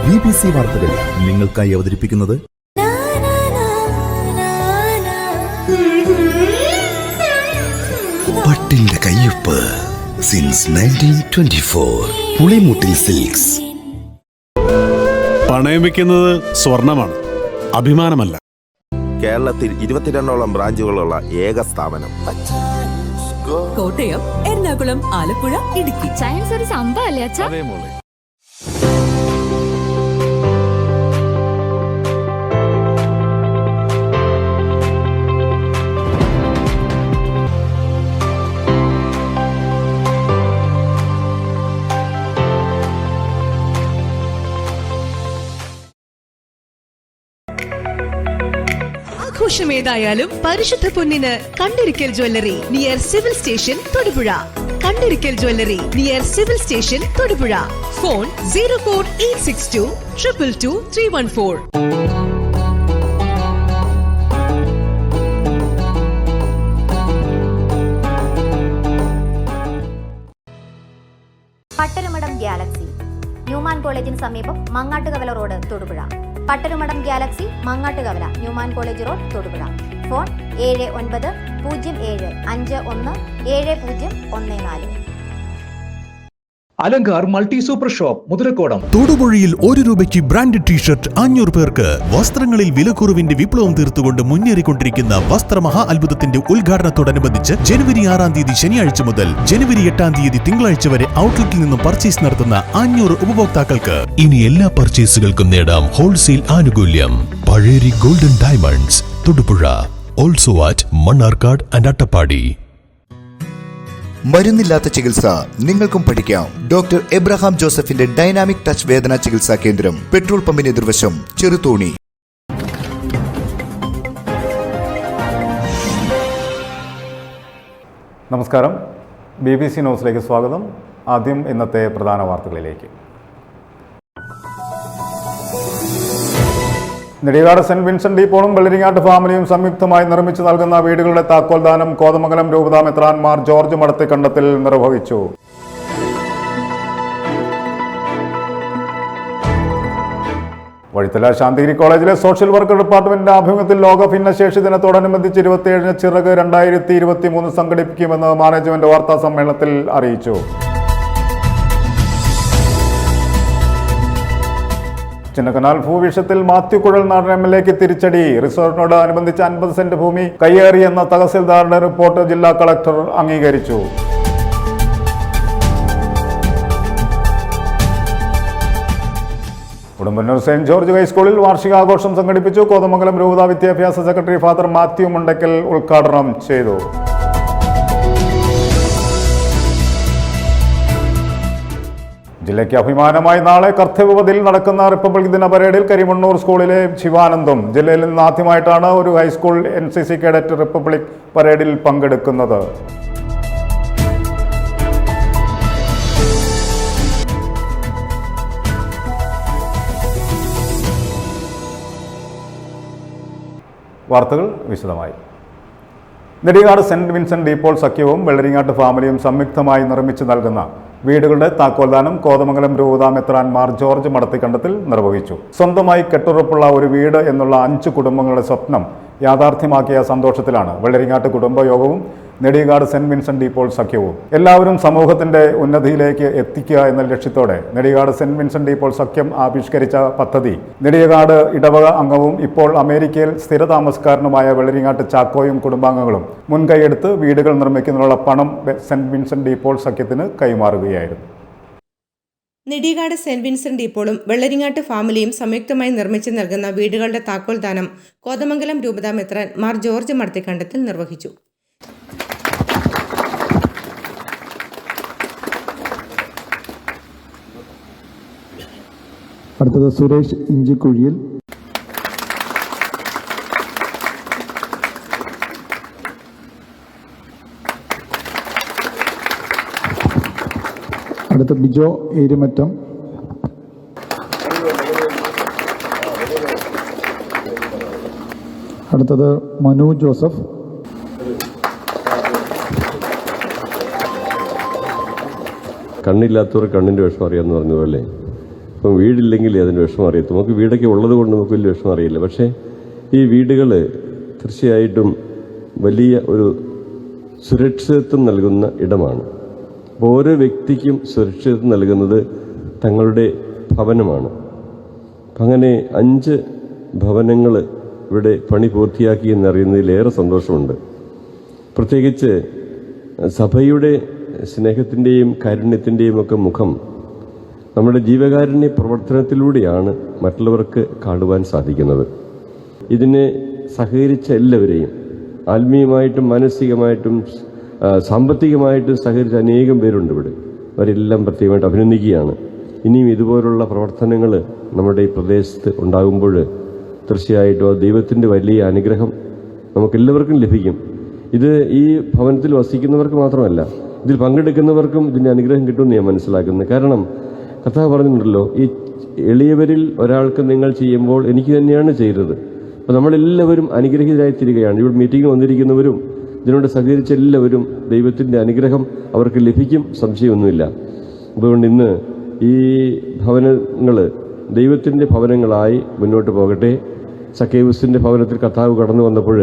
BBC വാർത്തകൾ നിങ്ങൾക്കായി അവതരിപ്പിക്കുന്നത് പട്ടിന്റെ കയ്യൊപ്പ് സിൻസ് 1924 പുളിമൂട്ടിൽ സിൽക്സ്. പണയം വെക്കുന്നത് സ്വർണമാണ്, അഭിമാനമല്ല. കേരളത്തിൽ 22ഓളം ബ്രാഞ്ചുകളുള്ള ഏക സ്ഥാപനം. കോട്ടയം, എറണാകുളം, ആലപ്പുഴ, ഇടുക്കി. സയൻസ് ഒരു സംഭവല്ലേ അച്ഛാ? ആഘോഷമേതായാലും പരിശുദ്ധ പൊന്നിന് Kandirickal jewellery near civil station Thodupuzha. Kandirickal jewellery near civil station Thodupuzha. Phone 04862 222 314. Pattarumadam Galaxy Newman കോളേജിന് സമീപം Mangattukavala road Thodupuzha. Pattarumadam Galaxy Mangattukavala Newman college road Thodupuzha. Phone 7907177014. Alankar multi super shop Muthirakodam. തൊടുപുഴയിൽ 1 രൂപയ്ക്ക് ബ്രാൻഡഡ് ടീഷർട്ട് 500 പേർക്ക്. വസ്ത്രങ്ങളിൽ വിലക്കുറവിന്റെ വിപ്ലവം തീർത്തുകൊണ്ട് മുന്നേറിക്കൊണ്ടിരിക്കുന്ന വസ്ത്രമഹാ അത്ഭുതത്തിന്റെ ഉദ്ഘാടനത്തോടനുബന്ധിച്ച് ജനുവരി 6 തീയതി ശനിയാഴ്ച മുതൽ ജനുവരി 8 തീയതി തിങ്കളാഴ്ച വരെ ഔട്ട്ലെറ്റിൽ നിന്നും പർച്ചേസ് നടത്തുന്ന 500 ഉപഭോക്താക്കൾക്ക് ഇനി എല്ലാ പർച്ചേസുകൾക്കും നേടാം ഹോൾസെയിൽ ആനുകൂല്യം. Pazheri golden diamonds Thodupuzha. Also at Mannarkkad and Attappadi. മരുന്നില്ലാത്ത ചികിത്സ നിങ്ങൾക്കും പഠിക്കാം. ഡോക്ടർ എബ്രഹാം ജോസഫിന്റെ ഡൈനാമിക് ടച്ച് വേദന ചികിത്സാ കേന്ദ്രം, പെട്രോൾ പമ്പിന് എതിർവശം, ചെറുതോണി. നമസ്കാരം, BBC ന്യൂസിലേക്ക് സ്വാഗതം. ആദ്യം ഇന്നത്തെ പ്രധാന വാർത്തകളിലേക്ക്. നെടിയാട് സെന്റ് വിൻസെന്റ് ഡീപ്പോളും വെള്ളരിങ്ങാട്ട് ഫാമിലിയും സംയുക്തമായി നിർമ്മിച്ചു നൽകുന്ന വീടുകളുടെ താക്കോൽദാനം കോതമംഗലം രൂപതാ മെത്രാൻമാർ ജോർജ് മടത്തിക്കണ്ടത്തിൽ നിർവഹിച്ചു. വഴിത്തല ശാന്തിഗിരി കോളേജിലെ സോഷ്യൽ വർക്ക് ഡിപ്പാർട്ട്മെന്റിന്റെ ആഭിമുഖ്യത്തിൽ ലോക ഭിന്നശേഷി ദിനത്തോടനുബന്ധിച്ച് 27 ചിറക് 2023 സംഘടിപ്പിക്കുമെന്ന് മാനേജ്മെന്റ് വാർത്താ സമ്മേളനത്തിൽ അറിയിച്ചു. ചിന്നക്കനാൽ ഭൂവിഷയത്തിൽ മാത്യു കുഴൽനാടൻ MLAക്ക് തിരിച്ചടി. റിസോർട്ടിനോട് അനുബന്ധിച്ച് 50 സെന്റ് ഭൂമി കയ്യേറിയെന്ന തഹസിൽദാറുടെ റിപ്പോർട്ട് ജില്ലാ കളക്ടർ അംഗീകരിച്ചു. ഉടുമ്പന്നൂർ സെന്റ് ജോർജ് ഹൈസ്കൂളിൽ വാർഷികാഘോഷം സംഘടിപ്പിച്ചു. കോതമംഗലം രൂപതാ വിദ്യാഭ്യാസ സെക്രട്ടറി ഫാദർ മാത്യു മുണ്ടക്കൽ ഉദ്ഘാടനം ചെയ്തു. ജില്ലയ്ക്ക് അഭിമാനമായി നാളെ കർത്തവ്യപഥിയിൽ നടക്കുന്ന റിപ്പബ്ലിക് ദിന പരേഡിൽ കരിമണ്ണൂർ സ്കൂളിലെ ശിവാനന്ദും. ജില്ലയിൽ നിന്ന് ആദ്യമായിട്ടാണ് ഒരു ഹൈസ്കൂൾ NCC കേഡറ്റ് റിപ്പബ്ലിക് പരേഡിൽ പങ്കെടുക്കുന്നത്. വാർത്തകൾ വിശദമായി. നെടിയാട് സെന്റ് വിൻസെന്റ് ഡീപ്പോൾ സഖ്യവും വെള്ളരിങ്ങാട്ട് ഫാമിലിയും സംയുക്തമായി നിർമ്മിച്ചു നൽകുന്ന വീടുകളുടെ താക്കോൽദാനം കോതമംഗലം രൂപതാ മെത്രാൻമാർ ജോർജ് മടത്തിക്കണ്ടത്തിൽ നിർവഹിച്ചു. സ്വന്തമായി കെട്ടുറപ്പുള്ള ഒരു വീട് എന്നുള്ള 5 കുടുംബങ്ങളുടെ സ്വപ്നം യാഥാർത്ഥ്യമാക്കിയ സന്തോഷത്തിലാണ് വെള്ളരിങ്ങാട്ട് കുടുംബയോഗവും നെടിയാട് സെന്റ് വിൻസെന്റ് ഡീപ്പോൾ സഖ്യവും. എല്ലാവരും സമൂഹത്തിന്റെ ഉന്നതിയിലേക്ക് എത്തിക്കുക എന്ന ലക്ഷ്യത്തോടെ നെടിയാട് സെന്റ് വിൻസെന്റ് ഡീപ്പോൾ സഖ്യം ആവിഷ്കരിച്ച പദ്ധതി നെടിയാട് ഇടവക അംഗവും ഇപ്പോൾ അമേരിക്കയിൽ സ്ഥിരതാമസക്കാരനുമായ വെള്ളരിങ്ങാട്ട് ചാക്കോയും കുടുംബാംഗങ്ങളും മുൻകൈയെടുത്ത് വീടുകൾ നിർമ്മിക്കുന്നതിനുള്ള പണം സെന്റ് വിൻസെന്റ് ഡീപ്പോൾ സഖ്യത്തിന് കൈമാറുകയായിരുന്നു. നെടിയാട് സെന്റ് വിൻസെന്റ് ഡീപ്പോളും വെള്ളരിങ്ങാട്ട് ഫാമിലിയും സംയുക്തമായി നിർമ്മിച്ചു നൽകുന്ന വീടുകളുടെ താക്കോൽദാനം കോതമംഗലം രൂപതാ മെത്രാൻ മാർ ജോർജ് മടത്തിക്കണ്ടത്തിൽ നിർവഹിച്ചു. അടുത്തത് സുരേഷ് ഇഞ്ചിക്കുഴിയിൽ. അടുത്ത ബിജോ ഏരുമറ്റം. അടുത്തത് മനു ജോസഫ്. കണ്ണില്ലാത്തവർ കണ്ണിൻ്റെ വിഷമം അറിയാമെന്ന് പറഞ്ഞതുപോലെ ഇപ്പം വീടില്ലെങ്കിൽ അതിൻ്റെ വിഷമം അറിയത്തും. നമുക്ക് വീടൊക്കെ ഉള്ളത് കൊണ്ട് നമുക്ക് വലിയ വിഷമം അറിയില്ല. പക്ഷേ ഈ വീടുകൾ തീർച്ചയായിട്ടും വലിയ ഒരു സുരക്ഷിതത്വം നൽകുന്ന ഇടമാണ്. ഓരോ വ്യക്തിക്കും സുരക്ഷിതത്വം നൽകുന്നത് തങ്ങളുടെ ഭവനമാണ്. അങ്ങനെ 5 ഭവനങ്ങൾ ഇവിടെ പണി പൂർത്തിയാക്കി എന്നറിയുന്നതിലേറെ സന്തോഷമുണ്ട്. പ്രത്യേകിച്ച് സഭയുടെ സ്നേഹത്തിൻ്റെയും കാരുണ്യത്തിൻ്റെയും ഒക്കെ മുഖം നമ്മുടെ ജീവകാരുണ്യ പ്രവർത്തനത്തിലൂടെയാണ് മറ്റുള്ളവർക്ക് കാണുവാൻ സാധിക്കുന്നത്. ഇതിനെ സഹകരിച്ച എല്ലാവരെയും ആത്മീയമായിട്ടും മാനസികമായിട്ടും സാമ്പത്തികമായിട്ടും സഹകരിച്ച അനേകം പേരുണ്ട് ഇവിടെ. അവരെല്ലാം പ്രത്യേകമായിട്ട് അഭിനന്ദിക്കുകയാണ്. ഇനിയും ഇതുപോലുള്ള പ്രവർത്തനങ്ങൾ നമ്മുടെ ഈ പ്രദേശത്ത് ഉണ്ടാകുമ്പോൾ തീർച്ചയായിട്ടും ആ ദൈവത്തിൻ്റെ വലിയ അനുഗ്രഹം നമുക്കെല്ലാവർക്കും ലഭിക്കും. ഇത് ഈ ഭവനത്തിൽ വസിക്കുന്നവർക്ക് മാത്രമല്ല, ഇതിൽ പങ്കെടുക്കുന്നവർക്കും ഇതിൻ്റെ അനുഗ്രഹം കിട്ടുമെന്ന് ഞാൻ മനസ്സിലാക്കുന്നത്. കാരണം കർത്താവ് പറഞ്ഞിട്ടുണ്ടല്ലോ, ഈ എളിയവരിൽ ഒരാൾക്ക് നിങ്ങൾ ചെയ്യുമ്പോൾ എനിക്ക് തന്നെയാണ് ചെയ്തത്. അപ്പോൾ നമ്മളെല്ലാവരും അനുഗ്രഹീതരായി തീരുകയാണ്. ഇവിടെ മീറ്റിങ്ങിന് വന്നിരിക്കുന്നവരും ഇതിനോട് സഹകരിച്ച എല്ലാവരും ദൈവത്തിൻ്റെ അനുഗ്രഹം അവർക്ക് ലഭിക്കും, സംശയമൊന്നുമില്ല. അതുകൊണ്ട് ഇന്ന് ഈ ഭവനങ്ങൾ ദൈവത്തിൻ്റെ ഭവനങ്ങളായി മുന്നോട്ട് പോകട്ടെ. സക്കേവുസിൻ്റെ ഭവനത്തിൽ കർത്താവ് കടന്നു വന്നപ്പോൾ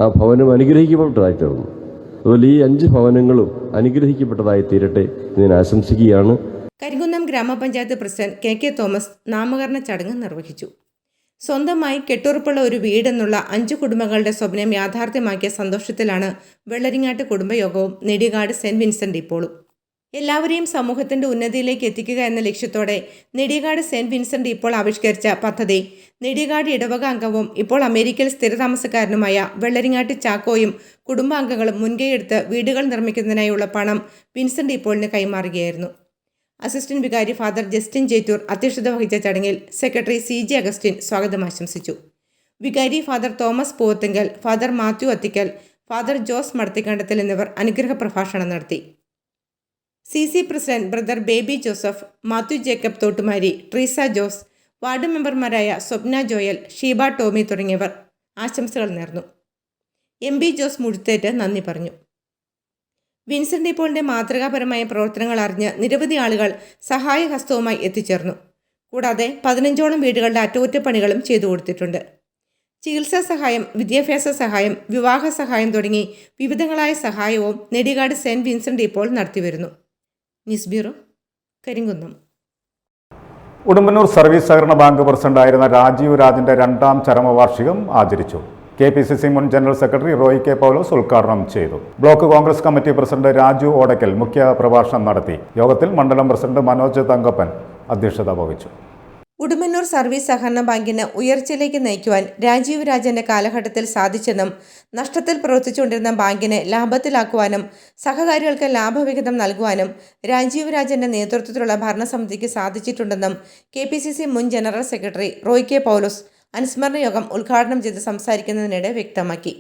ആ ഭവനം അനുഗ്രഹിക്കപ്പെട്ടതായി തീർന്നു. അതുപോലെ ഈ 5 ഭവനങ്ങളും അനുഗ്രഹിക്കപ്പെട്ടതായി തീരട്ടെ എന്ന് ഞാൻ ആശംസിക്കുകയാണ്. കരിങ്കുന്നം ഗ്രാമപഞ്ചായത്ത് പ്രസിഡന്റ് KK തോമസ് നാമകരണ ചടങ്ങ് നിർവഹിച്ചു. സ്വന്തമായി കെട്ടുറപ്പുള്ള ഒരു വീടെന്നുള്ള 5 കുടുംബങ്ങളുടെ സ്വപ്നം യാഥാർത്ഥ്യമാക്കിയ സന്തോഷത്തിലാണ് വെള്ളരിങ്ങാട്ട് കുടുംബയോഗവും നെടികാട് സെന്റ് വിൻസെന്റ് ഡിപ്പോളും. എല്ലാവരെയും സമൂഹത്തിന്റെ ഉന്നതിയിലേക്ക് എത്തിക്കുക എന്ന ലക്ഷ്യത്തോടെ നെടികാട് സെന്റ് വിൻസെന്റ് ഡിപ്പോൾ ആവിഷ്കരിച്ച പദ്ധതി നെടികാട് ഇടവക അംഗവും ഇപ്പോൾ അമേരിക്കയിൽ സ്ഥിരതാമസക്കാരനുമായ വെള്ളരിങ്ങാട്ട് ചാക്കോയും കുടുംബാംഗങ്ങളും മുൻകൈയെടുത്ത് വീടുകൾ നിർമ്മിക്കുന്നതിനായുള്ള പണം വിൻസെന്റ് ഡിപ്പോളിന് കൈമാറുകയായിരുന്നു. അസിസ്റ്റന്റ് വികാരി ഫാദർ ജസ്റ്റിൻ ജേറ്റൂർ അധ്യക്ഷത വഹിച്ച ചടങ്ങിൽ സെക്രട്ടറി CG അഗസ്റ്റിൻ സ്വാഗതം ആശംസിച്ചു. വികാരി father Thomas Poovathinkal, father Mathew Athickal, father Jose Madathikandathil എന്നിവർ അനുഗ്രഹ പ്രഭാഷണം നടത്തി. CC president brother Baby Joseph, Mathew Jacob Thottumari, Treesa Jose, ward മെമ്പർമാരായ സ്വപ്ന ജോയൽ, ഷീബ ടോമി തുടങ്ങിയവർ ആശംസകൾ നേർന്നു. MB ജോസ് മുഴുത്തേറ്റ് നന്ദി പറഞ്ഞു. വിൻസെന്റ് ഡിപ്പോളിന്റെ മാതൃകാപരമായ പ്രവർത്തനങ്ങൾ അറിഞ്ഞ് നിരവധി ആളുകൾ സഹായഹസ്തവുമായി എത്തിച്ചേർന്നു. കൂടാതെ 15ഓളം വീടുകളുടെ അറ്റകുറ്റപ്പണികളും ചെയ്തു കൊടുത്തിട്ടുണ്ട്. ചികിത്സാ സഹായം, വിദ്യാഭ്യാസ സഹായം, വിവാഹ സഹായം തുടങ്ങി വിവിധങ്ങളായ സഹായവും നെടികാട് സെന്റ് വിൻസെന്റ് ഡിപ്പോൾ നടത്തിവരുന്നു. News bureau, Karimkunnam. Udumbannoor service സഹകരണ ബാങ്ക് പ്രസിഡന്റായിരുന്ന രാജീവ് രാജിന്റെ 2ാം ചരമവാർഷികം ആചരിച്ചു. KPCC മുൻ general secretary Roy K. Paulose ഉദ്ഘാടനം ചെയ്തു. Block Congress committee president Raju Odackal മുഖ്യ പ്രഭാഷണം നടത്തി. യോഗത്തിൽ മണ്ഡലം പ്രസിഡന്റ് മനോജ് തങ്കപ്പൻ അധ്യക്ഷത വഹിച്ചു. ഉടുമ്പന്നൂർ സർവീസ് സഹകരണ ബാങ്കിന് ഉയർച്ചയിലേക്ക് നയിക്കുവാൻ രാജീവ് രാജന്റെ കാലഘട്ടത്തിൽ സാധിച്ചെന്നും നഷ്ടത്തിൽ പ്രവർത്തിച്ചുകൊണ്ടിരുന്ന ബാങ്കിനെ ലാഭത്തിലാക്കുവാനും സഹകാരികൾക്ക് ലാഭവിഹിതം നൽകുവാനും രാജീവ് രാജന്റെ നേതൃത്വത്തിലുള്ള ഭരണസമിതിക്ക് സാധിച്ചിട്ടുണ്ടെന്നും KPCC മുൻ ജനറൽ സെക്രട്ടറി റോയ് K. പൗലോസ് അനുസ്മരണ യോഗം ഉദ്ഘാടനം ചെയ്ത് സംസാരിക്കുന്നതിനിടെ വ്യക്തമാക്കി.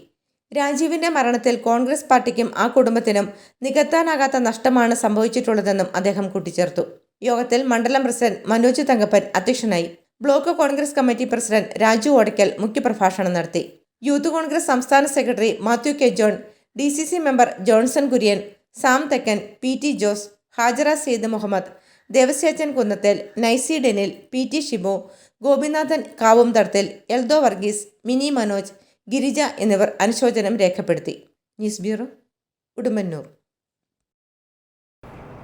രാജീവിന്റെ മരണത്തിൽ കോൺഗ്രസ് പാർട്ടിക്കും ആ കുടുംബത്തിനും നികത്താനാകാത്ത നഷ്ടമാണ് സംഭവിച്ചിട്ടുള്ളതെന്നും അദ്ദേഹം കൂട്ടിച്ചേർത്തു. യോഗത്തിൽ മണ്ഡലം പ്രസിഡന്റ് മനോജ് തങ്കപ്പൻ അധ്യക്ഷനായി. Block Congress committee president Raju Odackal മുഖ്യപ്രഭാഷണം നടത്തി. യൂത്ത് കോൺഗ്രസ് സംസ്ഥാന secretary Mathew K. John, DCC member Johnson Kurian, Sam Thekkan, PT Jose, Hajara Sayed Muhammad, Devasyachan Kunnathel, Naisy Denil, PT Shibu, Gopinathan Kavumthadathil, Eldho Varghese, Mini Manoj, Girija എന്നിവർ അനുശോചനം രേഖപ്പെടുത്തി. News bureau, Udumbannoor.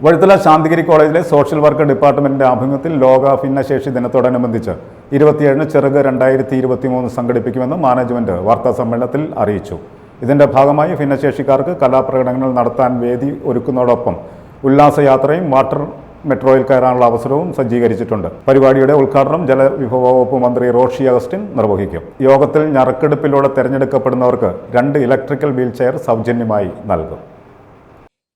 വഴുത്തല ശാന്തിഗിരി കോളേജിലെ സോഷ്യൽ വർക്ക് ഡിപ്പാർട്ട്മെന്റിന്റെ ആഭിമുഖ്യത്തിൽ ലോക ഭിന്നശേഷി ദിനത്തോടനുബന്ധിച്ച് 27 ചെറുക് 2023 സംഘടിപ്പിക്കുമെന്ന് മാനേജ്മെന്റ് വാർത്താ സമ്മേളനത്തിൽ അറിയിച്ചു. ഇതിന്റെ ഭാഗമായി ഭിന്നശേഷിക്കാർക്ക് കലാപ്രകടനങ്ങൾ നടത്താൻ വേദി ഒരുക്കുന്നതോടൊപ്പം ഉല്ലാസയാത്രയും വാട്ടർ മെട്രോയിൽ കയറാനുള്ള അവസരവും സജ്ജീകരിച്ചിട്ടുണ്ട്. പരിപാടിയുടെ ഉദ്ഘാടനം ജലവിഭവ വകുപ്പ് മന്ത്രി റോഷി അഗസ്റ്റിൻ നിർവഹിക്കും. യോഗത്തിൽ നറുക്കെടുപ്പിലൂടെ തെരഞ്ഞെടുക്കപ്പെടുന്നവർക്ക് 2 ഇലക്ട്രിക്കൽ വീൽചെയർ സൗജന്യമായി നൽകും.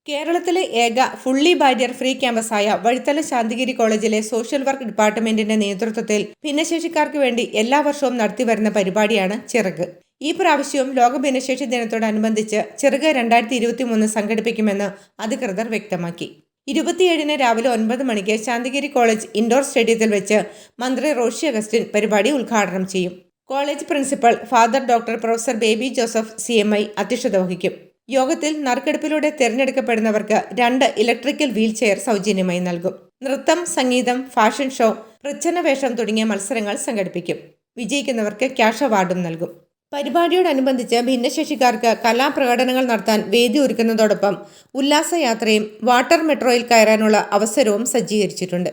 കേരളത്തിലെ ഏക ഫുള്ളി ബാരിയർ ഫ്രീ ക്യാമ്പസായ വഴുത്തല ശാന്തിഗിരി കോളേജിലെ സോഷ്യൽ വർക്ക് ഡിപ്പാർട്ട്മെന്റിന്റെ നേതൃത്വത്തിൽ ഭിന്നശേഷിക്കാർക്ക് വേണ്ടി എല്ലാ വർഷവും നടത്തിവരുന്ന പരിപാടിയാണ് ചിറക്. ഈ പ്രാവശ്യവും ലോക ഭിന്നശേഷി ദിനത്തോടനുബന്ധിച്ച് ചിറക് 2023 സംഘടിപ്പിക്കുമെന്ന് അധികൃതർ വ്യക്തമാക്കി. 27-ന് രാവിലെ 9 മണിക്ക് ശാന്തിഗിരി കോളേജ് ഇൻഡോർ സ്റ്റേഡിയത്തിൽ വെച്ച് മന്ത്രി റോഷി അഗസ്റ്റിൻ പരിപാടി ഉദ്ഘാടനം ചെയ്യും. College principal father doctor professor Baby Joseph CMI അധ്യക്ഷത വഹിക്കും. യോഗത്തിൽ നറുക്കെടുപ്പിലൂടെ തിരഞ്ഞെടുക്കപ്പെടുന്നവർക്ക് 2 ഇലക്ട്രിക്കൽ വീൽ ചെയർ സൗജന്യമായി നൽകും. നൃത്തം, സംഗീതം, ഫാഷൻ ഷോ, പ്രച്ഛന്നവേഷം തുടങ്ങിയ മത്സരങ്ങൾ സംഘടിപ്പിക്കും. വിജയിക്കുന്നവർക്ക് ക്യാഷ് അവാർഡും നൽകും. പരിപാടിയോടനുബന്ധിച്ച് ഭിന്നശേഷിക്കാർക്ക് കലാപ്രകടനങ്ങൾ നടത്താൻ വേദി ഒരുക്കുന്നതോടൊപ്പം ഉല്ലാസയാത്രയും വാട്ടർ മെട്രോയിൽ കയറാനുള്ള അവസരവും സജ്ജീകരിച്ചിട്ടുണ്ട്.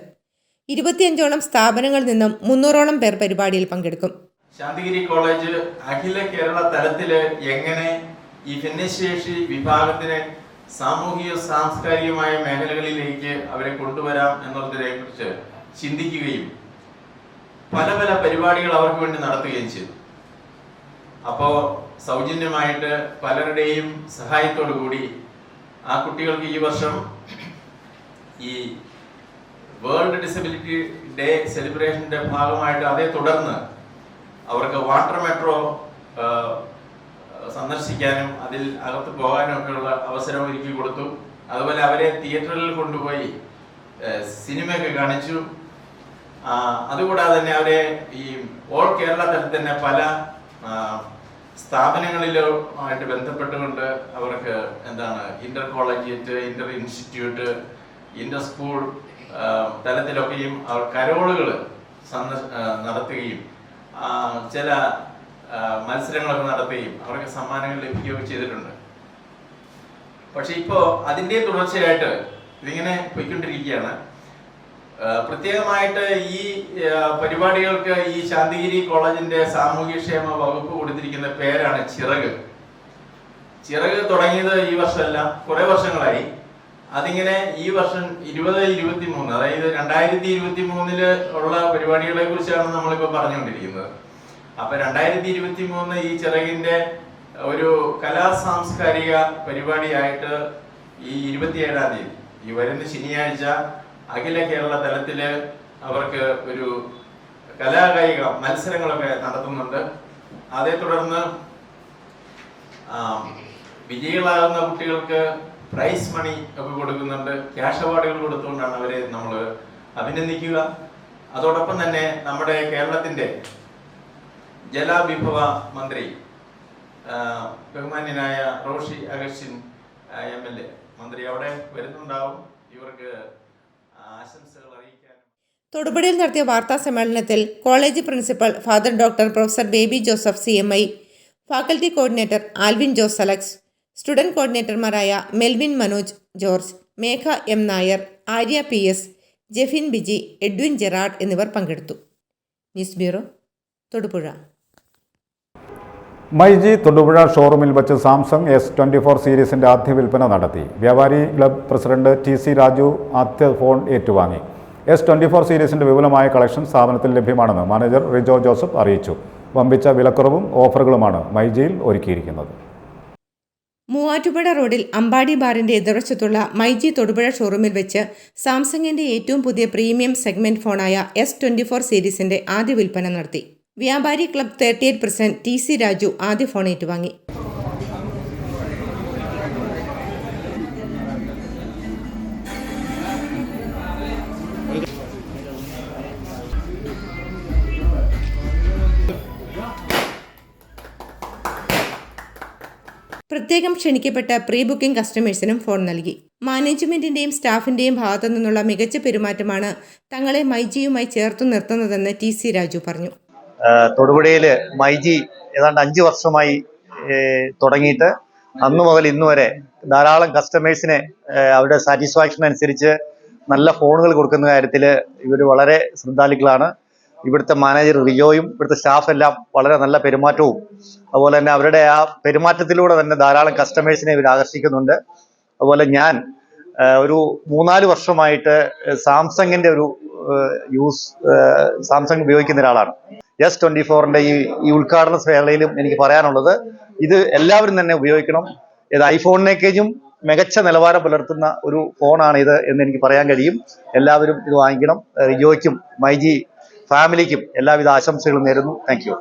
25ഓളം സ്ഥാപനങ്ങളിൽ നിന്നും 300ഓളം പേർ പരിപാടിയിൽ പങ്കെടുക്കും. ശാന്തിഗിരി കോളേജ് അഖില കേരള തലത്തിൽ എങ്ങനെ ഈ ഭിന്നശേഷി വിഭാഗത്തിനെ സാമൂഹിക സാംസ്കാരികമായ മേഖലകളിലേക്ക് അവരെ കൊണ്ടുവരാം എന്നുള്ളതിനെ കുറിച്ച് ചിന്തിക്കുകയും പല പരിപാടികൾ അവർക്ക് വേണ്ടി നടത്തുകയും ചെയ്തു. അപ്പോൾ സൗജന്യമായിട്ട് പലരുടെയും സഹായത്തോടു കൂടി ആ കുട്ടികൾക്ക് ഈ വർഷം ഈ വേൾഡ് ഡിസബിലിറ്റി ഡേ സെലിബ്രേഷന്റെ ഭാഗമായിട്ട് അതേ തുടർന്ന് അവർക്ക് വാട്ടർ മെട്രോ സന്ദർശിക്കാനും അതിൽ അകത്ത് പോകാനും ഒക്കെയുള്ള അവസരം ഒരുക്കി കൊടുത്തു. അതുപോലെ അവരെ തിയേറ്ററിൽ കൊണ്ടുപോയി സിനിമയൊക്കെ കാണിച്ചു. അതുകൂടാതെ തന്നെ അവരെ ഈ ഓൾ കേരള തലത്തിൽ തന്നെ പല സ്ഥാപനങ്ങളിലുമായിട്ട് ബന്ധപ്പെട്ടുകൊണ്ട് അവർക്ക് inter collegiate, inter institute, inter school തലത്തിലൊക്കെയും അവർ കരോളുകൾ നടത്തുകയും ചില മത്സരങ്ങളൊക്കെ നടത്തുകയും അവർക്ക് സമ്മാനങ്ങൾ ലഭിക്കുകയൊക്കെ ചെയ്തിട്ടുണ്ട്. പക്ഷെ ഇപ്പോൾ അതിൻ്റെ തുടർച്ചയായിട്ട് ഇതിങ്ങനെ പോയിക്കൊണ്ടിരിക്കുകയാണ്. പ്രത്യേകമായിട്ട് ഈ പരിപാടികൾക്ക് ഈ ശാന്തിഗിരി കോളേജിന്റെ സാമൂഹ്യക്ഷേമ വകുപ്പ് കൊടുത്തിരിക്കുന്ന പേരാണ് ചിറക്. ചിറക് തുടങ്ങിയത് ഈ വർഷമല്ല, കുറെ വർഷങ്ങളായി. അതിങ്ങനെ ഈ വർഷം 2023, അതായത് 2023 ഉള്ള പരിപാടികളെ കുറിച്ചാണ് നമ്മളിപ്പോൾ പറഞ്ഞുകൊണ്ടിരിക്കുന്നത്. അപ്പൊ 2023 ഈ ചിറകിന്റെ ഒരു കലാ സാംസ്കാരിക പരിപാടിയായിട്ട് ഈ 27-ാം തീയതി ഈ വരുന്ന ശനിയാഴ്ച അഖില കേരള തലത്തില് അവർക്ക് ഒരു കലാകായിക മത്സരങ്ങളൊക്കെ നടത്തുന്നുണ്ട്. അതേ തുടർന്ന് വിജയികളാകുന്ന കുട്ടികൾക്ക് പ്രൈസ് മണി ഒക്കെ കൊടുക്കുന്നുണ്ട്. ക്യാഷ് അവാർഡുകൾ കൊടുത്തുകൊണ്ടാണ് അവരെ നമ്മൾ അഭിനന്ദിക്കുക. അതോടൊപ്പം തന്നെ നമ്മുടെ കേരളത്തിന്റെ ജലവിഭവ മന്ത്രി ബഹുമാന്യനായ റോഷി അഗസ്റ്റിൻ MLA മന്ത്രി അവിടെ വരുന്നുണ്ടാവും. ഇവർക്ക് ആശംസകൾ അറിയിക്കാൻ തൊടുപുഴയിൽ നടത്തിയ വാർത്താ സമ്മേളനത്തിൽ college principal father doctor professor Baby Joseph CMI, faculty coordinator Alvin Jose Alex, student കോർഡിനേറ്റർമാരായ Melvin Manoj George, Megha M Nair, Arya PS, Jefin Biji, Edwin Gerard എന്നിവർ പങ്കെടുത്തു. News bureau, Thodupuzha. മൈജി തൊടുപുഴ ഷോറൂമിൽ വെച്ച് സാംസങ് S24 സീരീസിന്റെ ആദ്യ വിൽപ്പന നടത്തി. വ്യാപാരി ക്ലബ് പ്രസിഡന്റ് TC രാജു ആദ്യ ഫോൺ ഏറ്റുവാങ്ങി. S24 സീരീസിന്റെ വിപുലമായ കളക്ഷൻ സ്ഥാപനത്തിൽ ലഭ്യമാണെന്ന് മാനേജർ റിജോ ജോസഫ് അറിയിച്ചു. വമ്പിച്ച വിലക്കുറവും ഓഫറുകളുമാണ് മൈജിയിൽ ഒരുക്കിയിരിക്കുന്നത്. മൂവാറ്റുപുഴ റോഡിൽ അമ്പാടി ബാറിന്റെ എതിർവശത്തുള്ള മൈജി തൊടുപുഴ ഷോറൂമിൽ വെച്ച് സാംസങ്ങിന്റെ ഏറ്റവും പുതിയ പ്രീമിയം സെഗ്മെന്റ് ഫോണായ S24 സീരീസിന്റെ ആദ്യ വിൽപ്പന നടത്തി. വ്യാപാരി ക്ലബ് 38 പ്രസിഡന്റ് TC രാജു ആദ്യ ഫോൺ ഏറ്റുവാങ്ങി. പ്രത്യേകം ക്ഷണിക്കപ്പെട്ട പ്രീ ബുക്കിംഗ് കസ്റ്റമേഴ്സിനും ഫോൺ നൽകി. മാനേജ്മെന്റിന്റെയും സ്റ്റാഫിന്റെയും ഭാഗത്തു നിന്നുള്ള മികച്ച പെരുമാറ്റമാണ് തങ്ങളെ മൈജിയുമായി ചേർത്തു നിർത്തുന്നതെന്ന് TC രാജു പറഞ്ഞു. തൊടുപുഴയിൽ മൈജി ഏതാണ്ട് 5 വർഷമായി തുടങ്ങിയിട്ട് അന്നു മുതൽ ഇന്നു വരെ ധാരാളം കസ്റ്റമേഴ്സിനെ അവരുടെ സാറ്റിസ്ഫാക്ഷൻ അനുസരിച്ച് നല്ല ഫോണുകൾ കൊടുക്കുന്ന കാര്യത്തിൽ ഇവർ വളരെ ശ്രദ്ധാലുക്കളാണ്. ഇവിടുത്തെ മാനേജർ റിജോയും ഇവിടുത്തെ സ്റ്റാഫ് എല്ലാം വളരെ നല്ല പെരുമാറ്റവും അതുപോലെ തന്നെ അവരുടെ ആ പെരുമാറ്റത്തിലൂടെ തന്നെ ധാരാളം കസ്റ്റമേഴ്സിനെ ഇവർ ആകർഷിക്കുന്നുണ്ട്. അതുപോലെ ഞാൻ ഒരു 3-4 വർഷമായിട്ട് സാംസങ്ങിന്റെ ഒരു സാംസങ് ഉപയോഗിക്കുന്ന ഒരാളാണ്. S24ന്റെ ഈ ഉദ്ഘാടന വേളയിലും എനിക്ക് പറയാനുള്ളത് ഇത് എല്ലാവരും തന്നെ ഉപയോഗിക്കണം. ഇത് ഐഫോണിനേക്കാളും മികച്ച നിലവാരം പുലർത്തുന്ന ഒരു ഫോണാണ് ഇത് എന്ന് എനിക്ക് പറയാൻ കഴിയും. എല്ലാവരും ഇത് വാങ്ങിക്കണം. റിജോയ്ക്കും മൈജി ഫാമിലിക്കും എല്ലാവിധ ആശംസകളും നേരുന്നു. Thank you.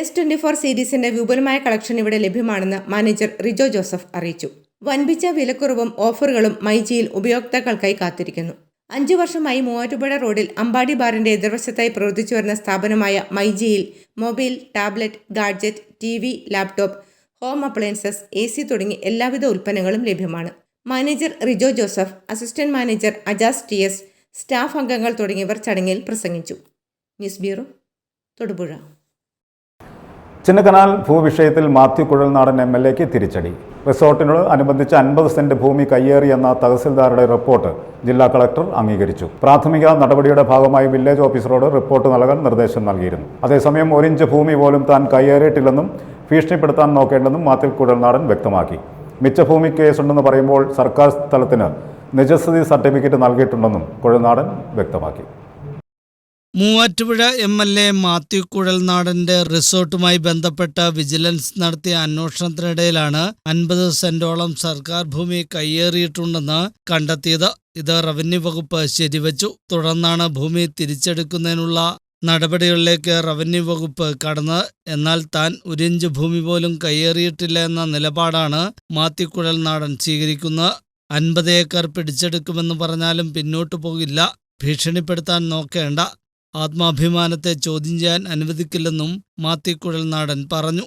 S24 സീരീസിന്റെ വിപുലമായ കളക്ഷൻ ഇവിടെ ലഭ്യമാണെന്ന് മാനേജർ റിജോ ജോസഫ് അറിയിച്ചു. വൻപിച്ച വിലക്കുറവും ഓഫറുകളും മൈജിയിൽ ഉപയോക്താക്കൾക്കായി കാത്തിരിക്കുന്നു. 5 വർഷമായി മൂവാറ്റുപുഴ റോഡിൽ അമ്പാടി ബാറിന്റെ എതിർവശത്തായി പ്രവർത്തിച്ചു വരുന്ന സ്ഥാപനമായ മൈജിയിൽ mobile, tablet, gadget, TV, laptop, home appliances, AC തുടങ്ങി എല്ലാവിധ ഉൽപ്പന്നങ്ങളും ലഭ്യമാണ്. Manager Rijo Joseph, assistant manager Ajas TS, staff അംഗങ്ങൾ തുടങ്ങിയവർ ചടങ്ങിൽ പ്രസംഗിച്ചു. News bureau, Thodupuzha. ചിന്നക്കനാൽ ഭൂവിഷയത്തിൽ മാത്യു കുഴൽനാടൻ MLAക്ക് തിരിച്ചടി. റിസോർട്ടിനോട് അനുബന്ധിച്ച് 50 സെന്റ് ഭൂമി കയ്യേറിയെന്ന തഹസിൽദാരുടെ റിപ്പോർട്ട് ജില്ലാ കളക്ടർ അംഗീകരിച്ചു. പ്രാഥമിക നടപടിയുടെ ഭാഗമായി വില്ലേജ് ഓഫീസറോട് റിപ്പോർട്ട് നൽകാൻ നിർദ്ദേശം നൽകിയിരുന്നു. അതേസമയം 1 ഇഞ്ച് ഭൂമി പോലും താൻ കയ്യേറിയിട്ടില്ലെന്നും ഭീഷണിപ്പെടുത്താൻ നോക്കേണ്ടെന്നും മാത്യു കുഴൽനാടൻ വ്യക്തമാക്കി. മിച്ച ഭൂമി കേസുണ്ടെന്ന് പറയുമ്പോൾ സർക്കാർ സ്ഥലത്തിന് നിജസ്ഥിതി സർട്ടിഫിക്കറ്റ് നൽകിയിട്ടുണ്ടെന്നും കുഴൽനാടൻ വ്യക്തമാക്കി. മൂവാറ്റുപുഴ MLA മാത്യു കുഴൽനാടന്റെ റിസോർട്ടുമായി ബന്ധപ്പെട്ട വിജിലൻസ് നടത്തിയ അന്വേഷണത്തിനിടയിലാണ് 50 സെന്റോളം സർക്കാർ ഭൂമി കയ്യേറിയിട്ടുണ്ടെന്ന് കണ്ടെത്തിയത്. ഇത് റവന്യൂ വകുപ്പ് ശരിവച്ചു. തുടർന്നാണ് ഭൂമി തിരിച്ചെടുക്കുന്നതിനുള്ള നടപടികളിലേക്ക് റവന്യൂ വകുപ്പ് കടന്നത്. എന്നാൽ താൻ 1 ഇഞ്ച് ഭൂമി പോലും കയ്യേറിയിട്ടില്ല എന്ന നിലപാടാണ് മാത്യു കുഴൽനാടൻ സ്വീകരിക്കുന്നത്. 50 ഏക്കർ പിടിച്ചെടുക്കുമെന്ന് പറഞ്ഞാലും പിന്നോട്ടു പോകില്ല, ഭീഷണിപ്പെടുത്താൻ നോക്കേണ്ട, ആത്മാഭിമാനത്തെ ചോദ്യം ചെയ്യാൻ അനുവദിക്കില്ലെന്നും മാത്യു കുഴൽനാടൻ പറഞ്ഞു.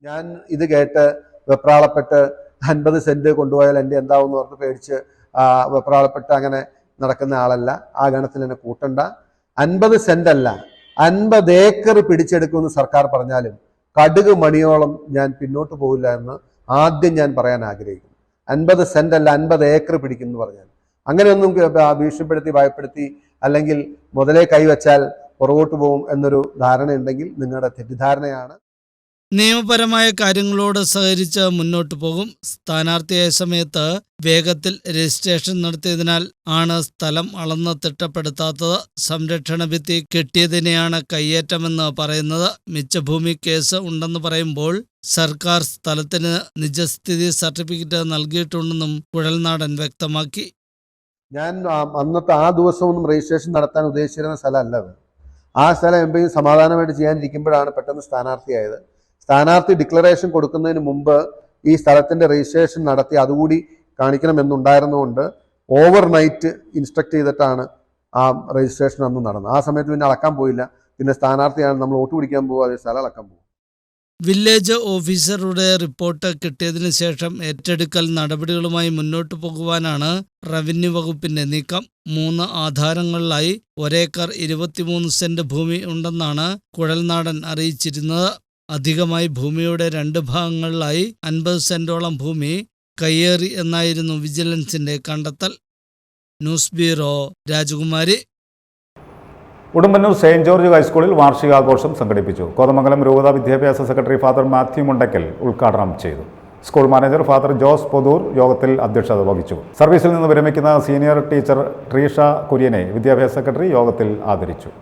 ഞാൻ ഇത് കേട്ട് വെപ്രാളപ്പെട്ട് 50 സെന്റ് കൊണ്ടുപോയാൽ എൻ്റെ എന്താവും എന്ന് പറഞ്ഞ് പേടിച്ച് വെപ്രാളപ്പെട്ട് അങ്ങനെ നടക്കുന്ന ആളല്ല. ആ ഗണത്തിൽ എന്നെ കൂട്ടണ്ട. 50 സെന്റ് അല്ല, 50 ഏക്കർ പിടിച്ചെടുക്കുമെന്ന് സർക്കാർ പറഞ്ഞാലും കടുക് മണിയോളം ഞാൻ പിന്നോട്ട് പോകില്ല എന്ന് ആദ്യം ഞാൻ പറയാൻ ആഗ്രഹിക്കുന്നു. 50 സെന്റ് അല്ല, 50 ഏക്കർ പിടിക്കുമെന്ന് പറഞ്ഞാൽ അങ്ങനെയൊന്നും ഭീഷണിപ്പെടുത്തി ഭയപ്പെടുത്തി അല്ലെങ്കിൽ മുതലേ കൈവച്ചാൽ പുറകോട്ട് പോകും എന്നൊരു ധാരണയുണ്ടെങ്കിൽ നിങ്ങളുടെ തെറ്റിദ്ധാരണയാണ്. നിയമപരമായ കാര്യങ്ങളോട് സഹകരിച്ച് മുന്നോട്ടു പോകും. സ്ഥാനാർത്ഥിയായ സമയത്ത് വേഗത്തിൽ രജിസ്ട്രേഷൻ നടത്തിയതിനാൽ ആണ് സ്ഥലം അളന്ന് തിട്ടപ്പെടുത്താത്തത്. സംരക്ഷണ ഭിത്തി കെട്ടിയതിനെയാണ് കയ്യേറ്റമെന്ന് പറയുന്നത്. മിച്ചഭൂമി കേസ് ഉണ്ടെന്ന് പറയുമ്പോൾ സർക്കാർ സ്ഥലത്തിന് നിജസ്ഥിതി സർട്ടിഫിക്കറ്റ് നൽകിയിട്ടുണ്ടെന്നും കുഴൽനാടൻ വ്യക്തമാക്കി. ഞാൻ അന്നത്തെ ആ ദിവസമൊന്നും രജിസ്ട്രേഷൻ നടത്താൻ ഉദ്ദേശിച്ചിരുന്ന സ്ഥലമല്ല അത്. ആ സ്ഥലം MP സമാധാനമായിട്ട് ചെയ്യാനിരിക്കുമ്പോഴാണ് പെട്ടെന്ന് സ്ഥാനാർത്ഥിയായത്. സ്ഥാനാർത്ഥി ഡിക്ലറേഷൻ കൊടുക്കുന്നതിന് മുമ്പ് ഈ സ്ഥലത്തിൻ്റെ രജിസ്ട്രേഷൻ നടത്തി അതുകൂടി കാണിക്കണമെന്നുണ്ടായിരുന്നുകൊണ്ട് ഓവർനൈറ്റ് ഇൻസ്ട്രക്ട് ചെയ്തിട്ടാണ് ആ രജിസ്ട്രേഷൻ അന്ന് നടന്നത്. ആ സമയത്ത് പിന്നെ അളക്കാൻ പോയില്ല. പിന്നെ സ്ഥാനാർത്ഥിയാണ്, നമ്മൾ വോട്ട് പിടിക്കാൻ പോകുക, അതേ സ്ഥലം അളക്കാൻ പോകും. വില്ലേജ് ഓഫീസറുടെ റിപ്പോർട്ട് കിട്ടിയതിനു ശേഷം ഏറ്റെടുക്കൽ നടപടികളുമായി മുന്നോട്ടു പോകുവാനാണ് റവന്യൂ വകുപ്പിന്റെ നീക്കം. 3 ആധാരങ്ങളിലായി 1 ഏക്കർ 23 സെന്റ് ഭൂമി ഉണ്ടെന്നാണ് കുഴൽനാടൻ അറിയിച്ചിരുന്നത്. അധികമായി ഭൂമിയുടെ 2 ഭാഗങ്ങളിലായി 50 സെന്റോളം ഭൂമി കയ്യേറി എന്നായിരുന്നു വിജിലൻസിന്റെ കണ്ടെത്തൽ. ന്യൂസ് ബ്യൂറോ, രാജകുമാരി. ഉടുമ്പന്നൂർ സെയിന്റ് ജോർജ് ഹൈസ്കൂളിൽ വാർഷികാഘോഷം സംഘടിപ്പിച്ചു. കോതമംഗലം രൂപത വിദ്യാഭ്യാസ സെക്രട്ടറി ഫാദർ മാത്യു മുണ്ടക്കൽ ഉദ്ഘാടനം ചെയ്തു. School manager father Jose Pothoor യോഗത്തിൽ അധ്യക്ഷത വഹിച്ചു. സർവീസിൽ നിന്ന് വിരമിക്കുന്ന സീനിയർ ടീച്ചർ ട്രീഷ കുര്യനെ വിദ്യാഭ്യാസ സെക്രട്ടറി യോഗത്തിൽ ആദരിച്ചു.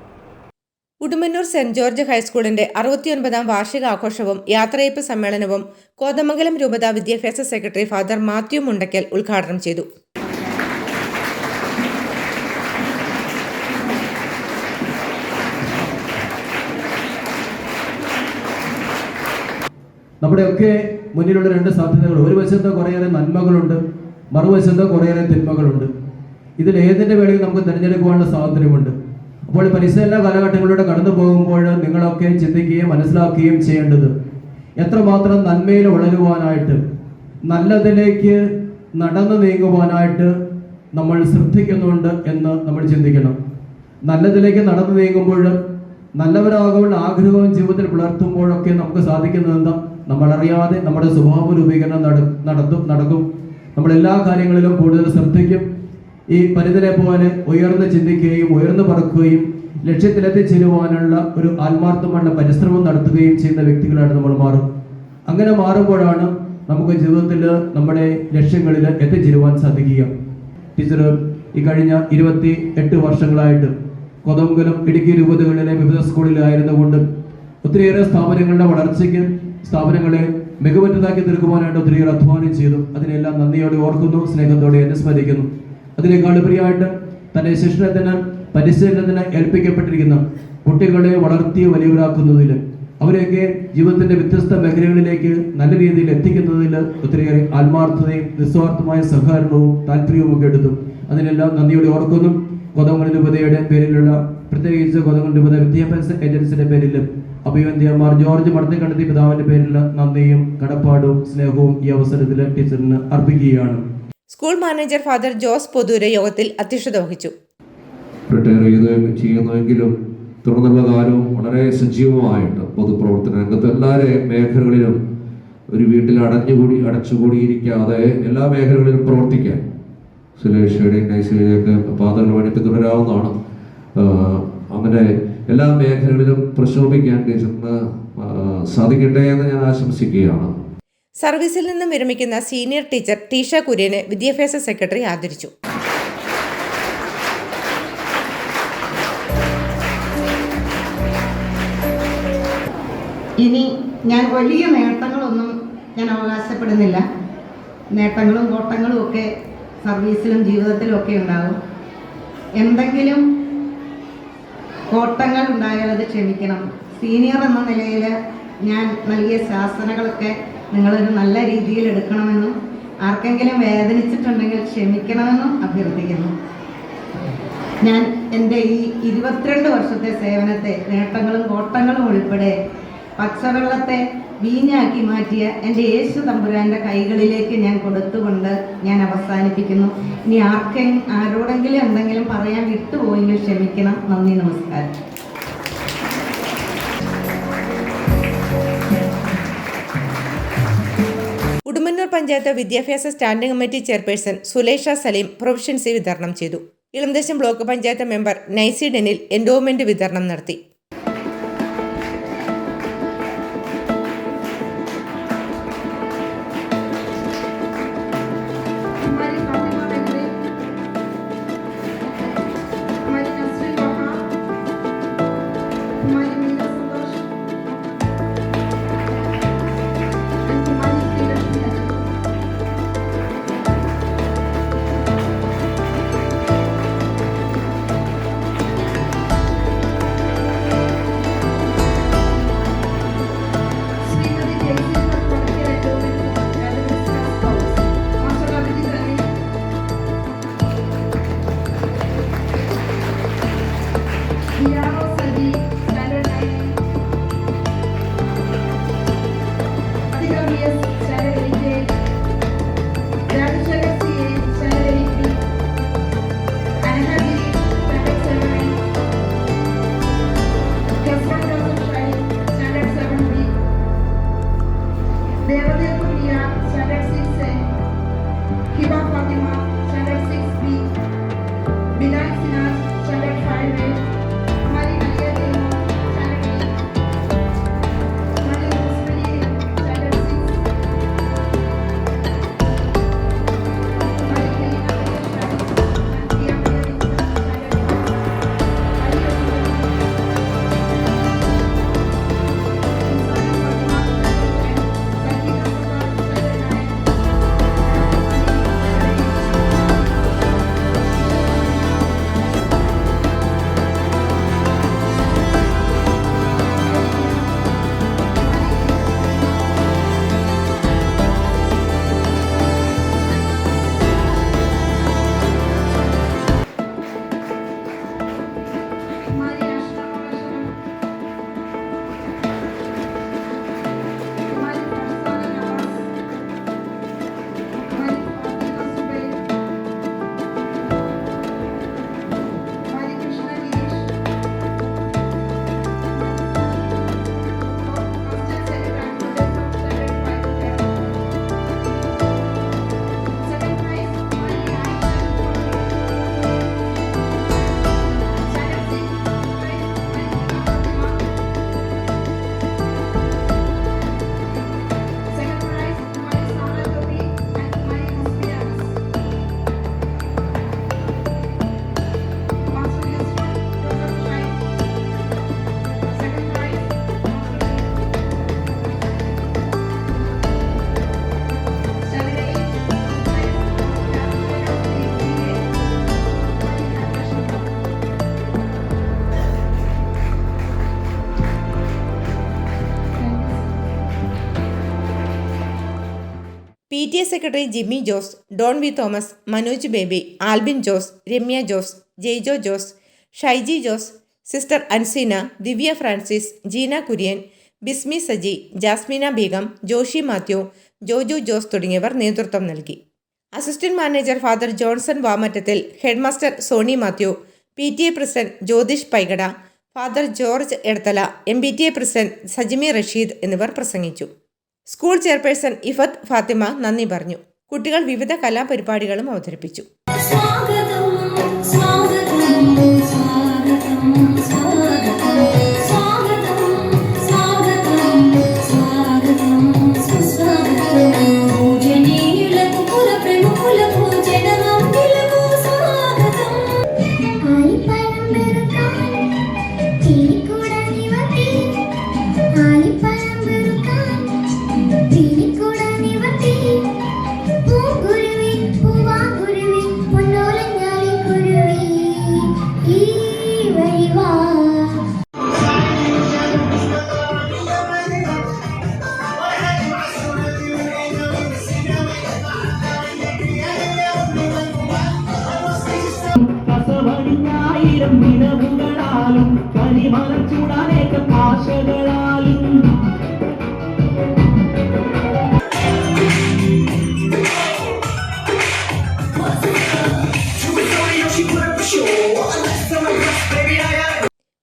ഉടുമ്പന്നൂർ സെന്റ് ജോർജ് ഹൈസ്കൂളിന്റെ 69ാം വാർഷികാഘോഷവും യാത്രയയപ്പ് സമ്മേളനവും കോതമംഗലം രൂപത വിദ്യാഭ്യാസ സെക്രട്ടറി ഫാദർ മാത്യു മുണ്ടക്കൽ ഉദ്ഘാടനം ചെയ്തു. നമ്മുടെയൊക്കെ മുന്നിലുള്ള 2 സാധ്യതകൾ, ഒരു വശത്ത് കുറേയേറെ നന്മകളുണ്ട്, മറുവശത്ത് കുറേയേറെ തിന്മകളുണ്ട്. ഇതിൽ ഏതിൻ്റെ വേണമെങ്കിൽ നമുക്ക് തിരഞ്ഞെടുക്കുവാനുള്ള സ്വാതന്ത്ര്യമുണ്ട്. അപ്പോൾ പരിശീലന കാലഘട്ടങ്ങളിലൂടെ കടന്നു പോകുമ്പോൾ നിങ്ങളൊക്കെ ചിന്തിക്കുകയും മനസ്സിലാക്കുകയും ചെയ്യേണ്ടത് എത്രമാത്രം നന്മയിൽ വളരുവാനായിട്ട്, നല്ലതിലേക്ക് നടന്നു നീങ്ങുവാനായിട്ട് നമ്മൾ ശ്രദ്ധിക്കുന്നുണ്ട് എന്ന് നമ്മൾ ചിന്തിക്കണം. നല്ലതിലേക്ക് നടന്നു നീങ്ങുമ്പോൾ, നല്ലവരാകാനുള്ള ആഗ്രഹവും ജീവിതത്തിൽ പുലർത്തുമ്പോഴൊക്കെ നമുക്ക് സാധിക്കുന്നത് എന്താ? നമ്മളറിയാതെ നമ്മുടെ സ്വഭാവ രൂപീകരണം നടക്കും. നമ്മളെല്ലാ കാര്യങ്ങളിലും കൂടുതൽ ശ്രദ്ധിക്കും. ഈ പരിധിനെ പോലെ ഉയർന്ന് ചിന്തിക്കുകയും ഉയർന്നു പറക്കുകയും ലക്ഷ്യത്തിലെത്തിച്ചേരുവാനുള്ള ഒരു ആത്മാർത്ഥമായ പരിശ്രമം നടത്തുകയും ചെയ്യുന്ന വ്യക്തികളായിട്ട് നമ്മൾ മാറും. അങ്ങനെ മാറുമ്പോഴാണ് നമുക്ക് ജീവിതത്തിൽ നമ്മുടെ ലക്ഷ്യങ്ങളിൽ എത്തിച്ചേരുവാൻ സാധിക്കുക. ടീച്ചർ ഈ കഴിഞ്ഞ 28 വർഷങ്ങളായിട്ട് കോതമംഗലം, ഇടുക്കി രൂപതകളിലെ വിവിധ സ്കൂളിലായിരുന്നുകൊണ്ട് ഒത്തിരിയേറെ സ്ഥാപനങ്ങളുടെ വളർച്ചയ്ക്ക്, സ്ഥാപനങ്ങളെ മികവുറ്റതാക്കി തീർക്കുവാനായിട്ട് ഒത്തിരിയേറെ അധ്വാനം ചെയ്തു. അതിനെല്ലാം നന്ദിയോടെ ഓർക്കുന്നു, സ്നേഹത്തോടെ എന്നെ സ്മരിക്കുന്നു. അതിനേക്കാൾ ഉപരിയായിട്ട് തൻ്റെ ശിക്ഷണത്തിന്, പരിശീലനത്തിന് ഏൽപ്പിക്കപ്പെട്ടിരിക്കുന്ന കുട്ടികളെ വളർത്തി വലിയവരാക്കുന്നതിൽ, അവരെയൊക്കെ ജീവിതത്തിൻ്റെ വ്യത്യസ്ത മേഖലകളിലേക്ക് നല്ല രീതിയിൽ എത്തിക്കുന്നതിൽ ഒത്തിരിയേറെ ആത്മാർത്ഥതയും നിസ്വാർത്ഥമായ സഹകരണവും താല്പര്യവും ഒക്കെ എടുത്തു. അതിനെല്ലാം നന്ദിയോടെ ഓർക്കുന്നു. കോതമംഗലം രൂപതയുടെ പേരിലുള്ള പ്രത്യേകിച്ച് കൊതകുണ്ട് വിദ്യാഭ്യാസ ഏജൻസിയുടെ പേരിലും അഭിവന്ദ്യന്മാർ ജോർജ് മടത്തിക്കണ്ടത്തി പിതാവിന്റെ പേരിൽ നന്ദിയും കടപ്പാടും സ്നേഹവും ഈ അവസരത്തിൽ ടീച്ചറിന് അർപ്പിക്കുകയാണ്. സ്കൂൾ മാനേജർ ഫാദർ ജോസ് പൊതൂര യോഗത്തിൽ അധ്യക്ഷത വഹിച്ചു. റിട്ടയർ ചെയ്യുന്നുവെങ്കിലും തുടർന്നുള്ള കാലവും വളരെ സജീവമായിട്ട് പൊതുപ്രവർത്തന രംഗത്ത് എല്ലാ മേഖലകളിലും ഒരു വീട്ടിൽ അടച്ചുകൂടിയിരിക്കാതെ എല്ലാ മേഖലകളിലും പ്രവർത്തിക്കാൻ സുലേഷയുടെയും നൈസിയുടെയൊക്കെ പാതകൾ വഴി പിന്തുടരാവുന്നതാണ്. അങ്ങനെ എല്ലാ മേഖലകളിലും പ്രശോഭിക്കാൻ ടീച്ചറിന് സാധിക്കട്ടെ എന്ന് ഞാൻ ആശംസിക്കുകയാണ്. സർവീസിൽ നിന്നും വിരമിക്കുന്ന സീനിയർ ടീച്ചർ ടീഷ കുര്യനെ വിദ്യാഭ്യാസ സെക്രട്ടറി ആദരിച്ചു. ഇനി ഞാൻ വലിയ നേട്ടങ്ങളൊന്നും ഞാൻ അവകാശപ്പെടുന്നില്ല. നേട്ടങ്ങളും കോട്ടങ്ങളും ഒക്കെ സർവീസിലും ജീവിതത്തിലും ഒക്കെ ഉണ്ടാകും. എന്തെങ്കിലും കോട്ടങ്ങൾ ഉണ്ടായാൽ അത് ക്ഷമിക്കണം. സീനിയർ എന്ന നിലയിൽ ഞാൻ നൽകിയ ശാസനകളൊക്കെ നിങ്ങളൊരു നല്ല രീതിയിൽ എടുക്കണമെന്നും ആർക്കെങ്കിലും വേദനിച്ചിട്ടുണ്ടെങ്കിൽ ക്ഷമിക്കണമെന്നും അഭ്യർത്ഥിക്കുന്നു. ഞാൻ എൻ്റെ ഈ 22 വർഷത്തെ സേവനത്തെ നേട്ടങ്ങളും കോട്ടങ്ങളും ഉൾപ്പെടെ പച്ചവെള്ളത്തെ വീഞ്ഞാക്കി മാറ്റിയ എൻ്റെ യേശു തമ്പുരാൻ്റെ കൈകളിലേക്ക് ഞാൻ കൊടുത്തുകൊണ്ട് ഞാൻ അവസാനിപ്പിക്കുന്നു. ഇനി ആരോടെങ്കിലും എന്തെങ്കിലും പറയാൻ വിട്ടുപോയെങ്കിൽ ക്ഷമിക്കണം. നന്ദി, നമസ്കാരം. ഉടുമ്പന്നൂർ പഞ്ചായത്ത് വിദ്യാഭ്യാസ standing committee chairperson Sulesha Saleem proficiency വിതരണം ചെയ്തു. Elamdesam block panchayat member Naisy Denil endowment വിതരണം നടത്തി. PTA secretary Jimmy Jose, Don V Thomas, Manoj Baby, Albin Jose, Ramya Jose, Jaijo Jose, Shyji Jose, sister Anseena, Divya Francis, Jeena Kurian, Bismi Saji, Jasmeena Beegum, Joshi Mathew, Joju Jose തുടങ്ങിയവർ നേതൃത്വം നൽകി. Assistant manager father Johnson Vamattathil, headmaster Sony Mathew, PTA president Jyothish Paikada, father George Edathala, MPTA president സജിമി Rasheed എന്നിവർ പ്രസംഗിച്ചു. School chairperson ഇഫത്ത് Fathima നന്ദി പറഞ്ഞു. കുട്ടികൾ വിവിധ കലാപരിപാടികളും അവതരിപ്പിച്ചു.